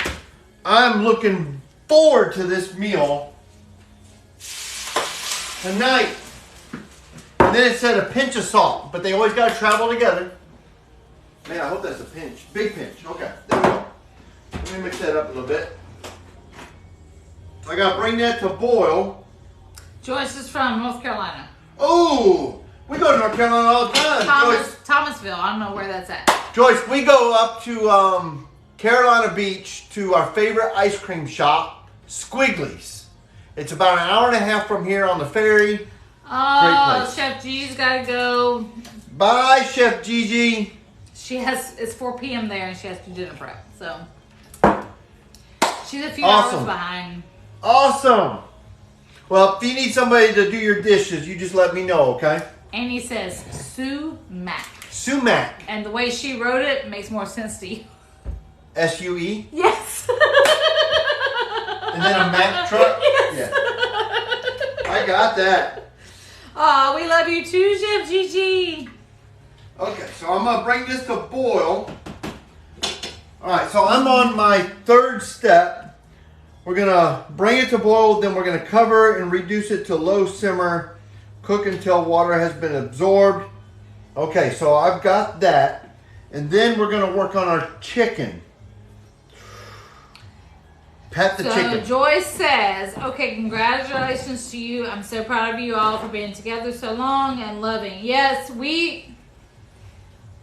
I'm looking forward to this meal tonight. And then it said a pinch of salt, but they always got to travel together. Man, I hope that's a pinch. Big pinch. Okay, there we go. Let me mix that up a little bit. I got to bring that to boil. Joyce is from North Carolina. Oh, we go to North Carolina all the time. Thomasville. I don't know where that's at. Joyce, we go up to Carolina Beach to our favorite ice cream shop, Squiggly's. It's about an hour and a half from here on the ferry. Oh, Great place. Chef Gigi's got to go. Bye, Chef Gigi. It's 4 p.m. there and she has to do dinner prep. So she's a few hours behind. Awesome. Well, if you need somebody to do your dishes, you just let me know, okay? Annie says sumac. Sumac. And the way she wrote it makes more sense to you. S-U-E? Yes. And then a Mack truck? Yes. Yeah. I got that. Oh, we love you too, Chef Gigi. Okay, so I'm going to bring this to boil. All right, so I'm on my third step. We're going to bring it to boil, then we're going to cover and reduce it to low simmer. Cook until water has been absorbed. Okay, so I've got that. And then we're going to work on our chicken. Pet the So chicken. Joyce says, okay, congratulations to you. I'm so proud of you all for being together so long and loving. Yes, we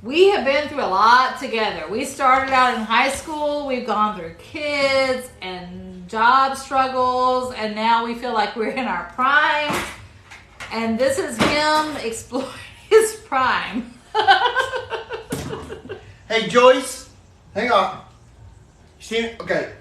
have been through a lot together. We started out in high school. We've gone through kids and job struggles. And now we feel like we're in our prime. And this is him exploring his prime. Hey, Joyce. Hang on. Okay.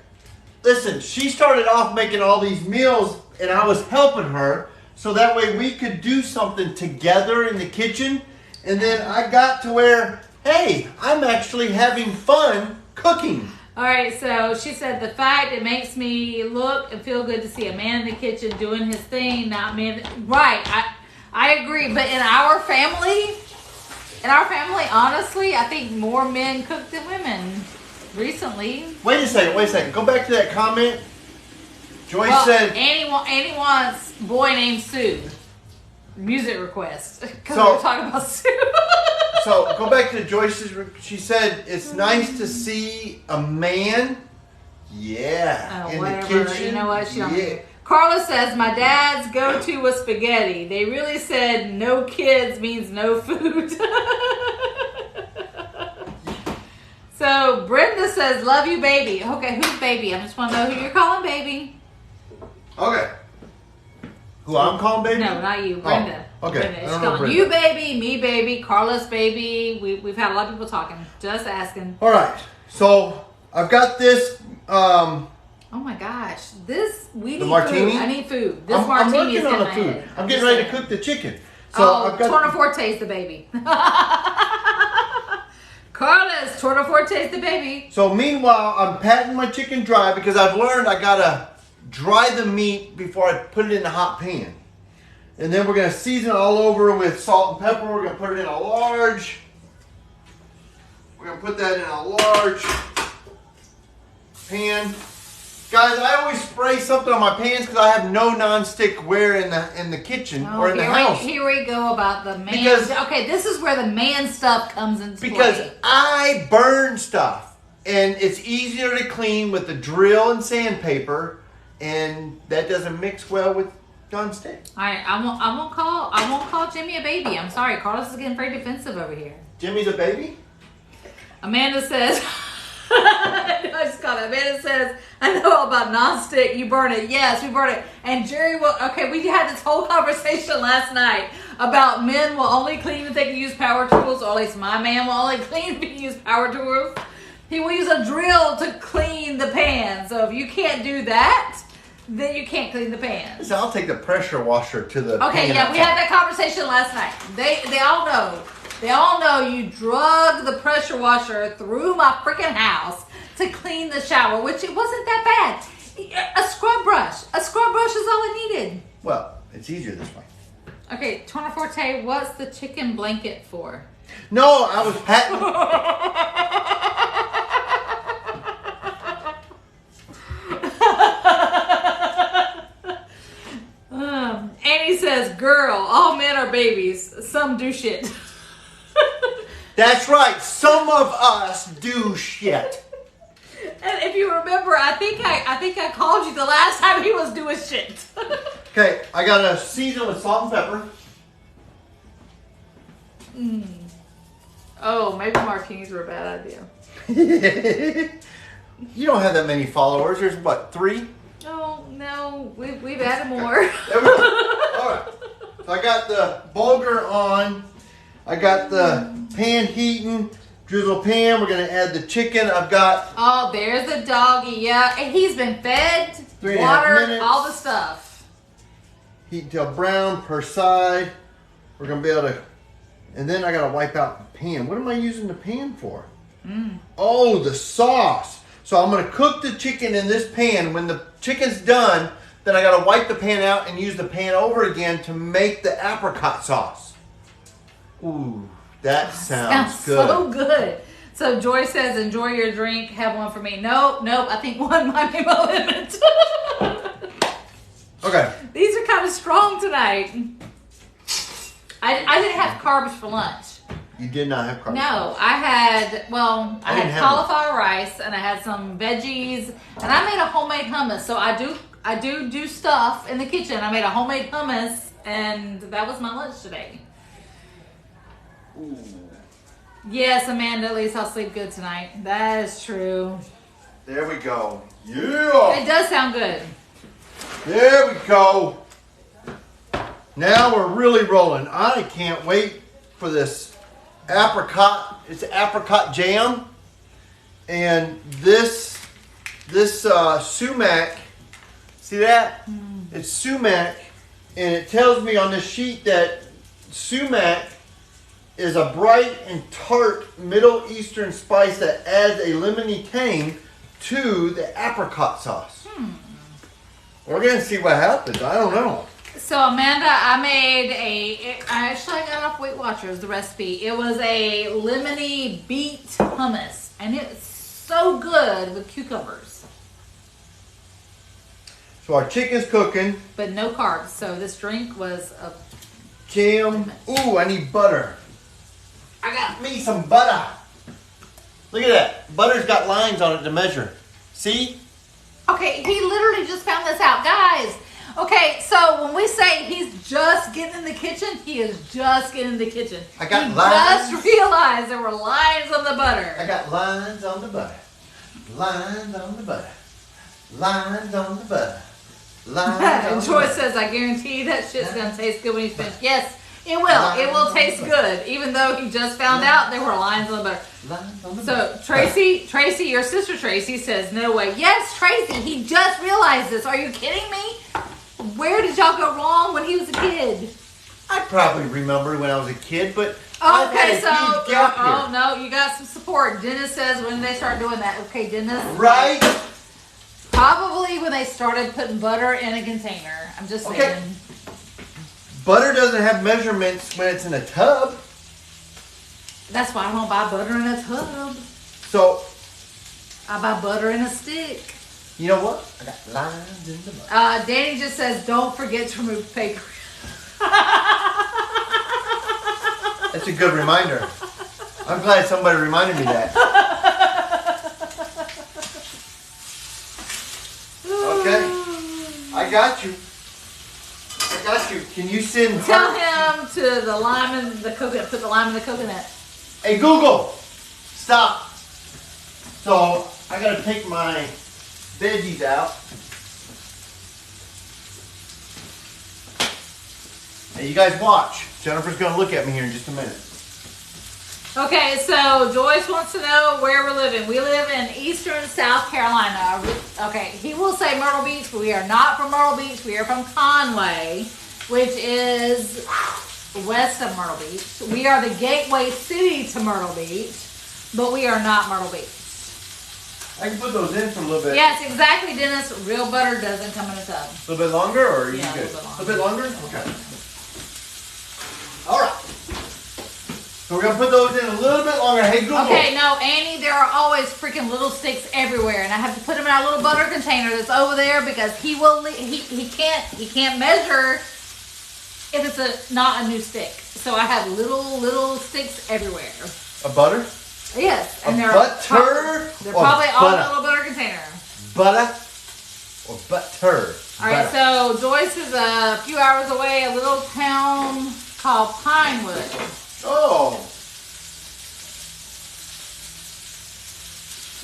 Listen, she started off making all these meals and I was helping her so that way we could do something together in the kitchen. And then I got to where, hey, I'm actually having fun cooking. All right, so she said the fact it makes me look and feel good to see a man in the kitchen doing his thing, not me. Right, I agree. But in our family, honestly, I think more men cook than women recently. Wait a second. Go back to that comment. Joyce said... Annie wants boy named Sue. Music request. Because So- we're talking about Sue. So go back to Joyce's. She said it's nice to see a man. Yeah, in whatever. the kitchen. You know what? She don't Yeah. care. Carla says my dad's go-to was spaghetti. They really said no kids means no food. So Brenda says love you, baby. Okay, who's baby? I just want to know who you're calling baby. Okay. Who I'm calling baby? No, not you, Brenda. Oh, okay. Brenda. I She's don't know calling Brenda. you baby, me baby, Carla's baby. We've had a lot of people talking. Just asking. All right. So I've got this. Oh my gosh, this we The need martini? food. I need food. This I'm martini is working on in the my food. head. I'm just getting ready to saying. cook the chicken. So Oh, I've got. Torna Forte's the baby. Carla's Torna Forte's the baby. So meanwhile, I'm patting my chicken dry because I've learned I gotta dry the meat before I put it in the hot pan. And then we're gonna season it all over with salt and pepper. We're gonna put it in a large. We're gonna put that in a large pan. Guys, I always spray something on my pans because I have no non-stick ware in the kitchen or in the house. Here we go about the man. Because- okay, this is where the man stuff comes into Because play. I burn stuff, and it's easier to clean with the drill and sandpaper, and that doesn't mix well with non-stick. All right, I won't call Jimmy a baby. I'm sorry, Carlos is getting very defensive over here. Jimmy's a baby? Amanda says, I just got it. Amanda says, I know all about nonstick. You burn it. Yes, we burn it. And Jerry will, okay, we had this whole conversation last night about men will only clean if they can use power tools, or at least my man will only clean if he can use power tools. He will use a drill to clean the pan. So if you can't do that, then you can't clean the pan. So I'll take the pressure washer to the Okay, pan yeah, we outside. had that conversation last night. They all know. They all know you drug the pressure washer through my freaking house to clean the shower, which it wasn't that bad. A scrub brush. A scrub brush is all I needed. Well, it's easier this way. Okay, Torna Forte, what's the chicken blanket for? No, I was patting. Annie says, girl, all men are babies. Some do shit. That's right. Some of us do shit. And if you remember, I think I called you the last time he was doing shit. Okay, I got to season with salt and pepper. Oh, maybe martinis were a bad idea. You don't have that many followers. There's what, 3? No, we've added more. There we go. All right. So I got the bulgur on. I got the pan heating. Drizzle pan. We're gonna add the chicken. I've got Oh, there's the doggy. Yeah, and he's been fed, 3.5 water, minutes. all the stuff. heat until brown per side. We're gonna be able to, and then I gotta wipe out the pan. What am I using the pan for? Oh, the sauce. So I'm gonna cook the chicken in this pan. When the chicken's done, then I gotta wipe the pan out and use the pan over again to make the apricot sauce. Ooh, that sounds good. So good. So Joy says, enjoy your drink. Have one for me. Nope. I think one might be my limit. Okay. These are kind of strong tonight. I didn't have carbs for lunch. You did not have carbs. No, I had, well, I didn't had have cauliflower rice and I had some veggies and I made a homemade hummus. So I do stuff in the kitchen. I made a homemade hummus and that was my lunch today. Ooh. Yes, Amanda, at least I'll sleep good tonight. That is true. There we go. Yeah. It does sound good. There we go. Now we're really rolling. I can't wait for this apricot. It's apricot jam. And this sumac, see that? It's sumac. And it tells me on the sheet that sumac is a bright and tart Middle Eastern spice that adds a lemony tang to the apricot sauce. We're gonna see what happens. I don't know. So Amanda, I actually got it off Weight Watchers, the recipe. It was a lemony beet hummus and it's so good with cucumbers. So our chicken's cooking. But no carbs. So this drink was a Jam. Ooh, I need butter. I got me some butter. Look at that. Butter's got lines on it to measure. See? Okay, he literally just found this out. Guys, okay, so when we say he's just getting in the kitchen, he is just getting in the kitchen. I got he lines. just realized there were lines on the butter. I got lines on the butter. Lines on the butter. Lines on the butter. Lines on And the Joyce butter. says, I guarantee that shit's going to taste good when he's finished. Yes, it will. It will taste good, even though he just found out there were lines on the butter. Lines on the So butter. Tracy, your sister Tracy says, no way. Yes, Tracy, he just realized this. Are you kidding me? Where did y'all go wrong when he was a kid? I probably remember when I was a kid, but I've had Okay, a so, huge gap here. oh no, you got some support. Dennis says, when did they start doing that? Okay, Dennis. Right? Probably when they started putting butter in a container. I'm just saying. Okay. Butter doesn't have measurements when it's in a tub. That's why I don't buy butter in a tub. So, I buy butter in a stick. you know what? I got lines in the butter. Danny just says, don't forget to remove paper. That's a good reminder. I'm glad somebody reminded me that. Okay. I got you. I got you. Can you send Tell her- him to the lime and the coconut. Put the lime in the coconut. Hey Google, stop. So I gotta take my veggies out. Hey, you guys watch. Jennifer's gonna look at me here in just a minute. Okay, so Joyce wants to know where we're living. We live in eastern South Carolina. Okay, he will say Myrtle Beach, but we are not from Myrtle Beach. We are from Conway, which is west of Myrtle Beach. We are the gateway city to Myrtle Beach, but we are not Myrtle Beach. I can put those in for a little bit. Yes, exactly, Dennis. Real butter doesn't come in a tub. A little bit longer, or are you Yeah, good? a little bit longer. Okay. All right. So we're gonna put those in a little bit longer. Hey Google. Okay, no, Annie, there are always freaking little sticks everywhere, and I have to put them in a little butter container that's over there because he can't measure if it's not a new stick. So I have little sticks everywhere. A butter? Yes, A and they're butter they're or probably all in butter? a little butter container. Butter or butter? All right, so Joyce is a few hours away, a little town called Pinewood. Oh.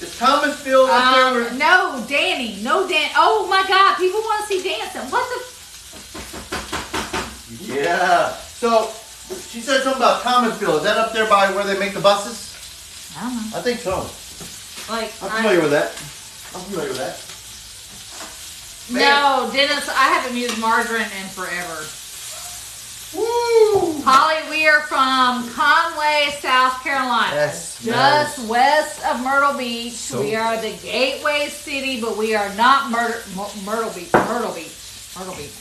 Is Thomasville up there? where- No, Danny, no Dan. Oh my God, people want to see dancing. What the? Yeah. So she said something about Thomasville. Is that up there by where they make the buses? I don't know. I think so. Like, I'm familiar with that. I'm familiar with that. Man. No, Dennis, I haven't used margarine in forever. Woo! Holly, we are from Conway, South Carolina. Yes, Just nice. west of Myrtle Beach. So- We are the gateway city, but we are not Myrtle Beach. Myrtle Beach. Myrtle Beach.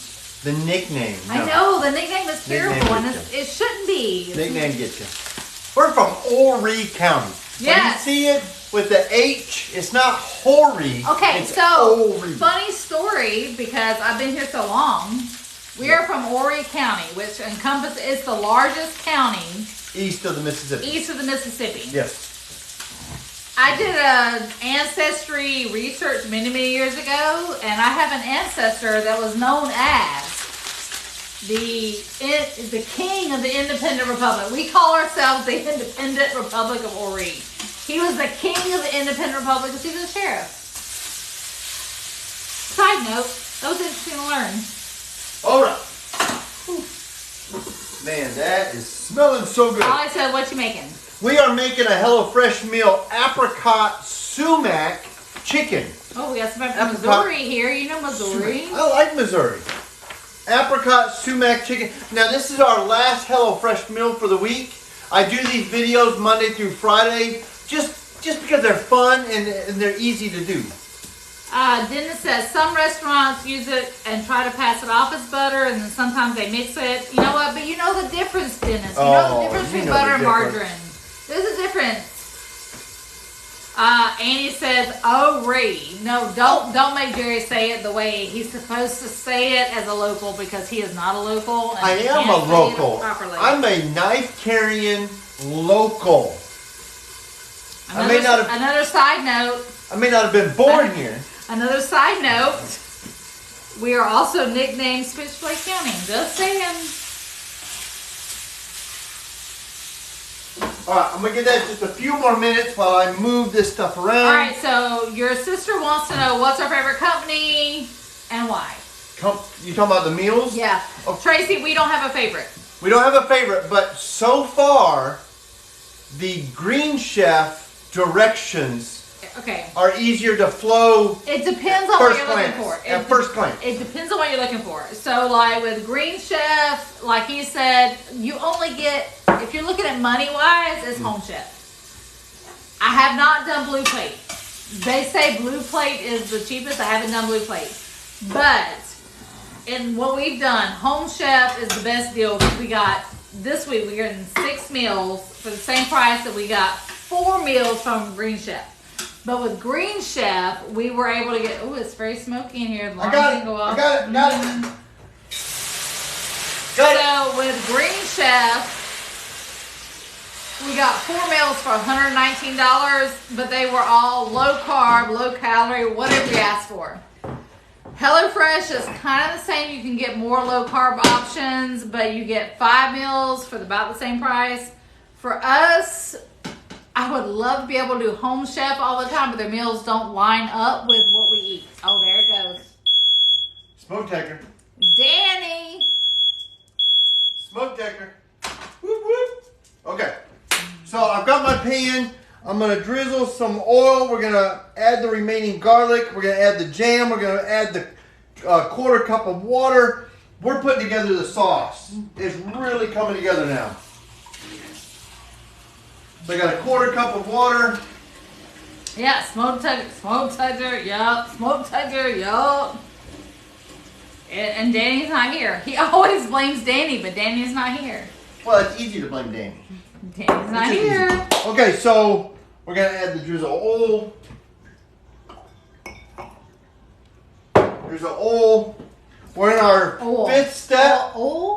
The nickname. I No. know, the nickname is terrible, Nickname and gets it shouldn't be. Nickname gets you. We're from Horry County. Yes. When you see it with the H, it's not Horry. Okay, it's so Horry. funny story because I've been here so long. We are from Horry County, which is the largest county East of the Mississippi. East of the Mississippi. Yes. I did an ancestry research many, many years ago, and I have an ancestor that was known as the king of the independent republic. We call ourselves the Independent Republic of Ori. He was the king of the independent republic because he was a sheriff. Side note, that was interesting to learn. All right. Man, that is smelling so good. I said, what you making? We are making a HelloFresh meal apricot sumac chicken. Oh, we got some from Apricot. Missouri here. You know Missouri. I like Missouri. Apricot sumac chicken. Now, this is our last HelloFresh meal for the week. I do these videos Monday through Friday just because they're fun and they're easy to do. Dennis says some restaurants use it and try to pass it off as butter, and then sometimes they mix it. You know what? But you know the difference, Dennis. You know the difference between butter and margarine. There's a difference. Annie says, "Oh, Ray, no, don't make Jerry say it the way he's supposed to say it as a local because he is not a local." And I he am can't a say it local. properly. I'm a knife-carrying local. Another side note. I may not have been born here. Another side note. We are also nicknamed Switchblade County. Just saying. All right, I'm gonna give that just a few more minutes while I move this stuff around. All right, so your sister wants to know what's our favorite company and why. You talking about the meals? Yeah. Oh. Tracy, we don't have a favorite. We don't have a favorite, but so far, the Green Chef directions Okay. are easier to flow. It depends on what you're looking for. At first glance. It depends on what you're looking for. So, like with Green Chef, like he said, you only get, if you're looking at money-wise, it's Home Chef. I have not done Blue Plate. They say Blue Plate is the cheapest. I haven't done Blue Plate. But in what we've done, Home Chef is the best deal because we got, this week, we're getting 6 meals for the same price that we got 4 meals from Green Chef. But with Green Chef, we were able to get, oh, it's very smoky in here. I got it. I got it. Got it. So with Green Chef, we got 4 meals for $119, but they were all low carb, low calorie, whatever you asked for. HelloFresh is kind of the same. You can get more low carb options, but you get 5 meals for about the same price. For us, I would love to be able to do Home Chef all the time, but their meals don't line up with what we eat. Oh, there it goes. Smoke detector. Danny. Smoke detector. Whoop, whoop. Okay. So I've got my pan. I'm going to drizzle some oil. We're going to add the remaining garlic. We're going to add the jam. We're going to add the quarter cup of water. We're putting together the sauce. It's really coming together now. So I got a quarter cup of water. Yeah, smoke detector, yup. Smoke detector, yup. And Danny's not here. He always blames Danny, but Danny's not here. Well, it's easy to blame Danny. Danny's not here. Easy. Okay, so we're going to add the drizzle oil. Drizzle oil. We're in our fifth step.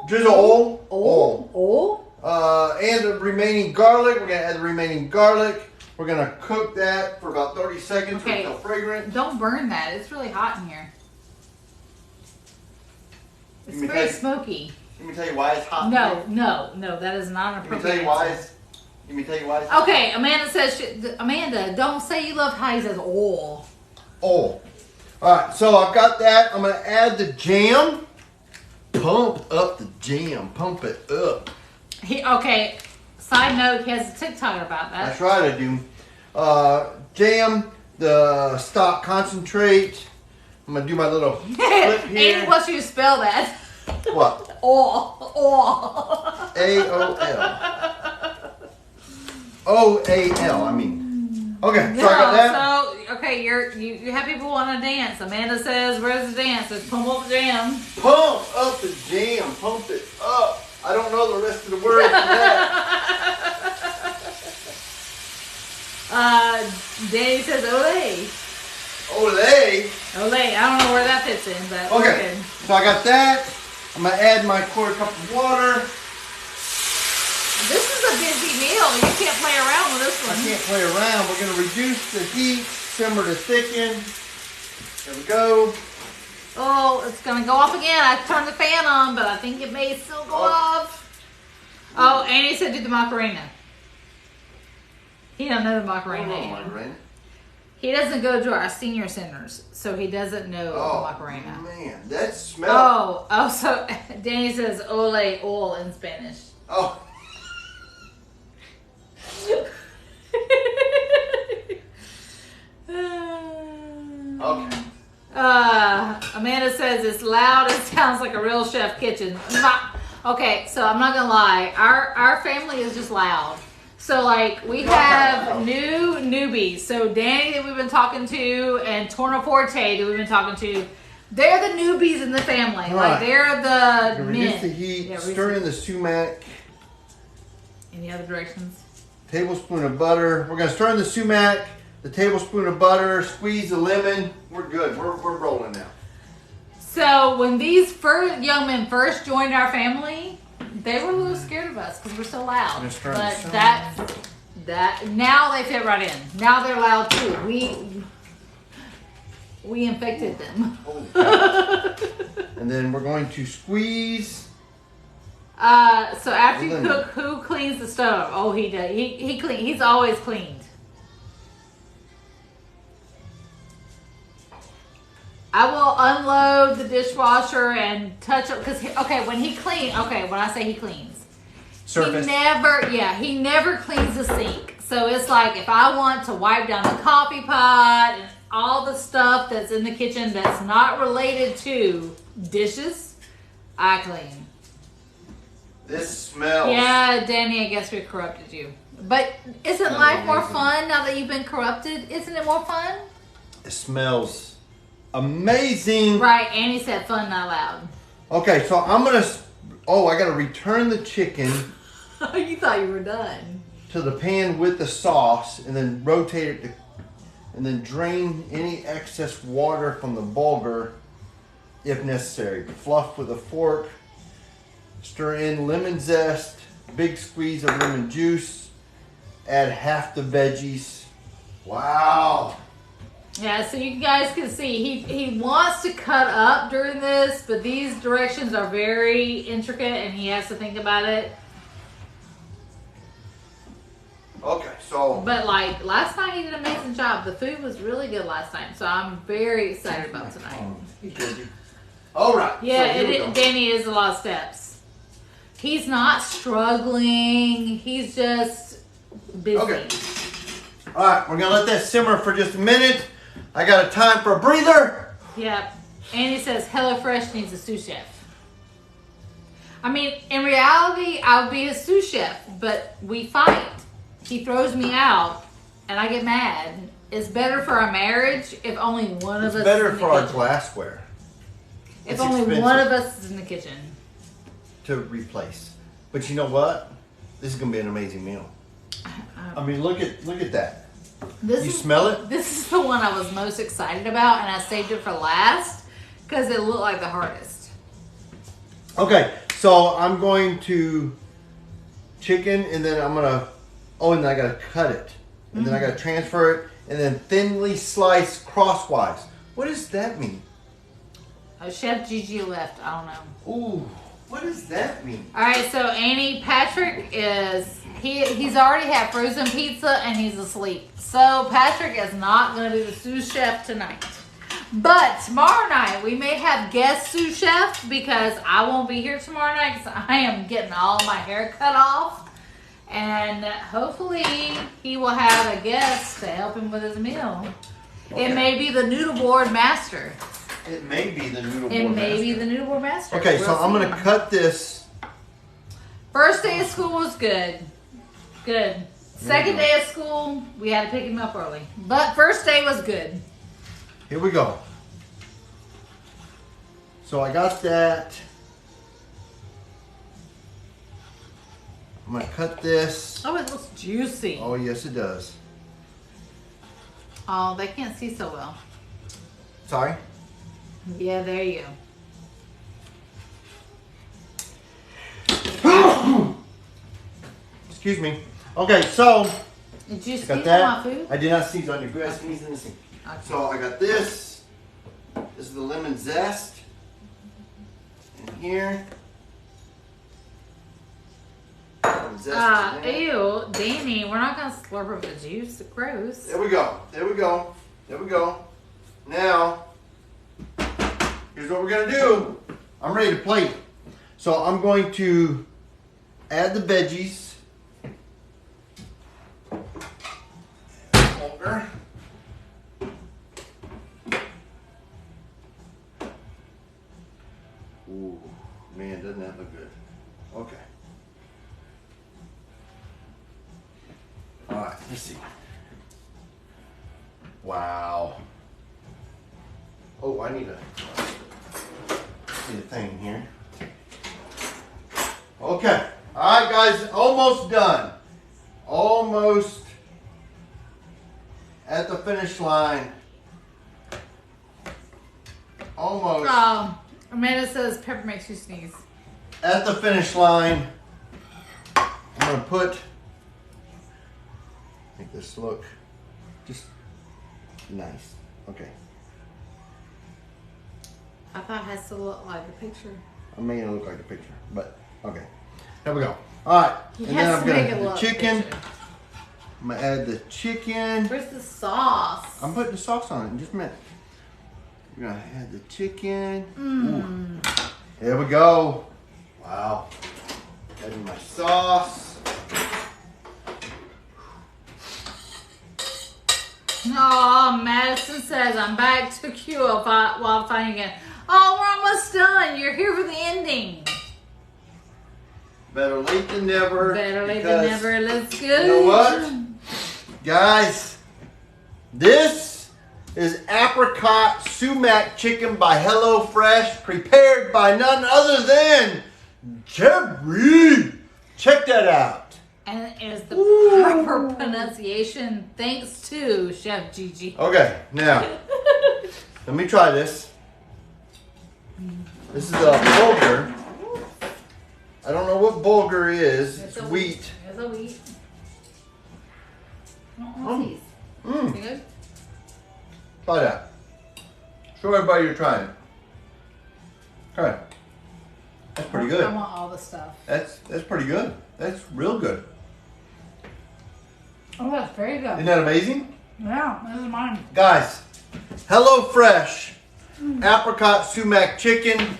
Drizzle oil. Oil. And the remaining garlic. We're going to add the remaining garlic. We're going to cook that for about 30 seconds until fragrant. Don't burn that. It's really hot in here. It's very smoky. Let me tell you why it's hot. No, that is not an appropriate Let me tell you why it's okay, Amanda says, Amanda, don't say you love how he says oil. Oil. Alright, so I've got that. I'm going to add the jam. Pump up the jam. Pump it up. Okay, side note, he has a TikTok about that. That's right, I do. Jam, the stock concentrate. I'm going to do my little flip here. And what's you spell that? What? Oil. A-O-L. O-A-L, I mean. Okay, so I got that. So, okay, you have people want to dance. Amanda says, where's the dance? It's pump up the jam. Pump up the jam. Pump it up. I don't know the rest of the words for that. Danny says, Olay. Olay. Olay. I don't know where that fits in, but okay. So I got that. I'm going to add my quarter cup of water. This is a bit You can't play around with this I one. can't play around. We're going to reduce the heat, simmer to thicken. There we go. Oh, it's gonna go off again. I turned the fan on, but I think it may still go off. Oh, Andy said do the Macarena. He don't know the Macarena. Macarena. He doesn't go to our senior centers, so he doesn't know the Macarena. Man, that smell. Oh, so Danny says ole oil in Spanish. Oh. Okay. Amanda says it's loud. It sounds like a real chef kitchen. Okay, so I'm not gonna lie. Our family is just loud. So like we have new newbies. So Danny that we've been talking to and Tornaforte that we've been talking to. They're the newbies in the family. All like right. they're the men. Reduce the heat. Stir in the sumac. Any other directions? Tablespoon of butter. We're gonna stir in the sumac. The tablespoon of butter. Squeeze the lemon. We're good. We're rolling now. So when these young men first joined our family, they were a little scared of us because we're so loud. But that now they fit right in. Now they're loud too. We infected them. And then we're going to squeeze. So after you cook, who cleans the stove? Oh, he does. He clean. He's always cleaned. I will unload the dishwasher and touch it because when he cleans. Okay, when I say he cleans, Surface. He never cleans the sink. So it's like if I want to wipe down the coffee pot and all the stuff that's in the kitchen that's not related to dishes, I clean. This smells. Yeah, Danny, I guess we corrupted you. But isn't life more fun now that you've been corrupted? Isn't it more fun? It smells amazing. Right, Annie said fun, not loud. Okay, so I'm gonna. Oh, I gotta return the chicken You thought you were done. to the pan with the sauce, and then rotate it, and then drain any excess water from the bulgur, if necessary. Fluff with a fork. Stir in lemon zest, big squeeze of lemon juice. Add half the veggies. Wow. Yeah, so you guys can see he wants to cut up during this, but these directions are very intricate and he has to think about it. Okay, so. But like last night he did an amazing job. The food was really good last night, so I'm very excited about tonight. All right. Yeah, so Danny is a lot of steps. He's not struggling. He's just busy. Okay. All right, we're gonna let that simmer for just a minute. I got a time for a breather. Yep. Andy says HelloFresh needs a sous chef. I mean, in reality, I would be a sous chef, but we fight. He throws me out, and I get mad. It's better for our marriage if only one of us. It's better is in for the our kitchen. glassware. If It's only expensive one of us is in the kitchen. to replace. But you know what? This is gonna be an amazing meal. I mean, look at that. You smell it? This is the one I was most excited about, and I saved it for last because it looked like the hardest. Okay, so I'm going to chicken, and then I'm gonna. Oh, and then I gotta cut it, and then I gotta transfer it, and then thinly slice crosswise. What does that mean? Oh, Chef Gigi left. I don't know. Ooh, what does that mean? All right, so Annie, Patrick is he's already had frozen pizza and he's asleep. So Patrick is not going to be the sous chef tonight. But tomorrow night we may have guest sous chef because I won't be here tomorrow night because I am getting all my hair cut off. And hopefully he will have a guest to help him with his meal. Okay. It may be the noodle board master. It may be the noodle board. It may be the noodle board master. Okay, We'll so I'm see. gonna cut this. First day of school was good. Good. Second day of school, we had to pick him up early. But first day was good. Here we go. So I got that. I'm gonna cut this. Oh, it looks juicy. Oh yes, it does. Oh, they can't see so well. Sorry. Yeah, there you go. Excuse me. Okay, so Did you got sneeze on that. my food? I did not sneeze on your food. I sneezed in the sink. Okay. So I got this. This is the lemon zest. In here. Lemon zest in there. Ew, Danny, we're not gonna slurp up the juice. Gross. There we go. There we go. There we go. Now, here's what we're gonna do. I'm ready to plate. So I'm going to add the veggies. Over. Ooh, man, doesn't that look good? Okay. All right, let's see. Wow. Oh, I need a thing here. Okay. All right, guys, almost done. Almost at the finish line. Almost Amanda says pepper makes you sneeze. at the finish line. I'm gonna make this look just nice. Okay. I thought it has to look like a picture. I'm making it look like a picture, but okay. Here we go. All right. He And has then I'm to gonna make it add the look chicken. picture. I'm gonna add the chicken. Where's the sauce? I'm putting the sauce on it in just a minute. We're gonna add the chicken. Ooh. Here we go. Wow. Adding my sauce. Oh, Madison says I'm back to queue while finding it. Oh, we're almost done. You're here for the ending. Better late than never. Better late than because never. Let's go. You know what? Guys, this is apricot sumac chicken by HelloFresh, prepared by none other than Jerry. Check that out. And is the proper pronunciation thanks to Chef Gigi. Okay, now, let me try this. This is a bulgur. I don't know what bulgur is. It's wheat. It's a wheat. Mm. You good? Try that. Show everybody you're trying it. Okay. That's pretty good. I want all the stuff. That's pretty good. That's real good. Oh, that's very good. Isn't that amazing? Yeah, this is mine. Guys, HelloFresh apricot sumac chicken.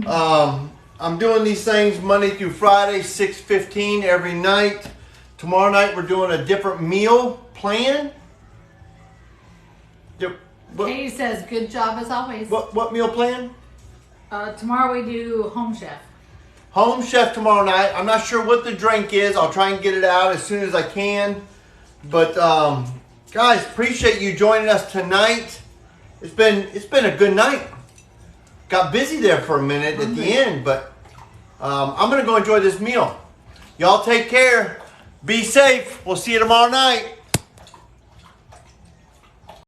I'm doing these things Monday through Friday, 6:15 every night. Tomorrow night we're doing a different meal plan. Katie says, good job as always. What meal plan? Tomorrow we do Home Chef. Home Chef tomorrow night. I'm not sure what the drink is. I'll try and get it out as soon as I can. But guys, appreciate you joining us tonight. It's been a good night. Got busy there for a minute at the end, but I'm gonna go enjoy this meal. Y'all take care. Be safe. We'll see you tomorrow night.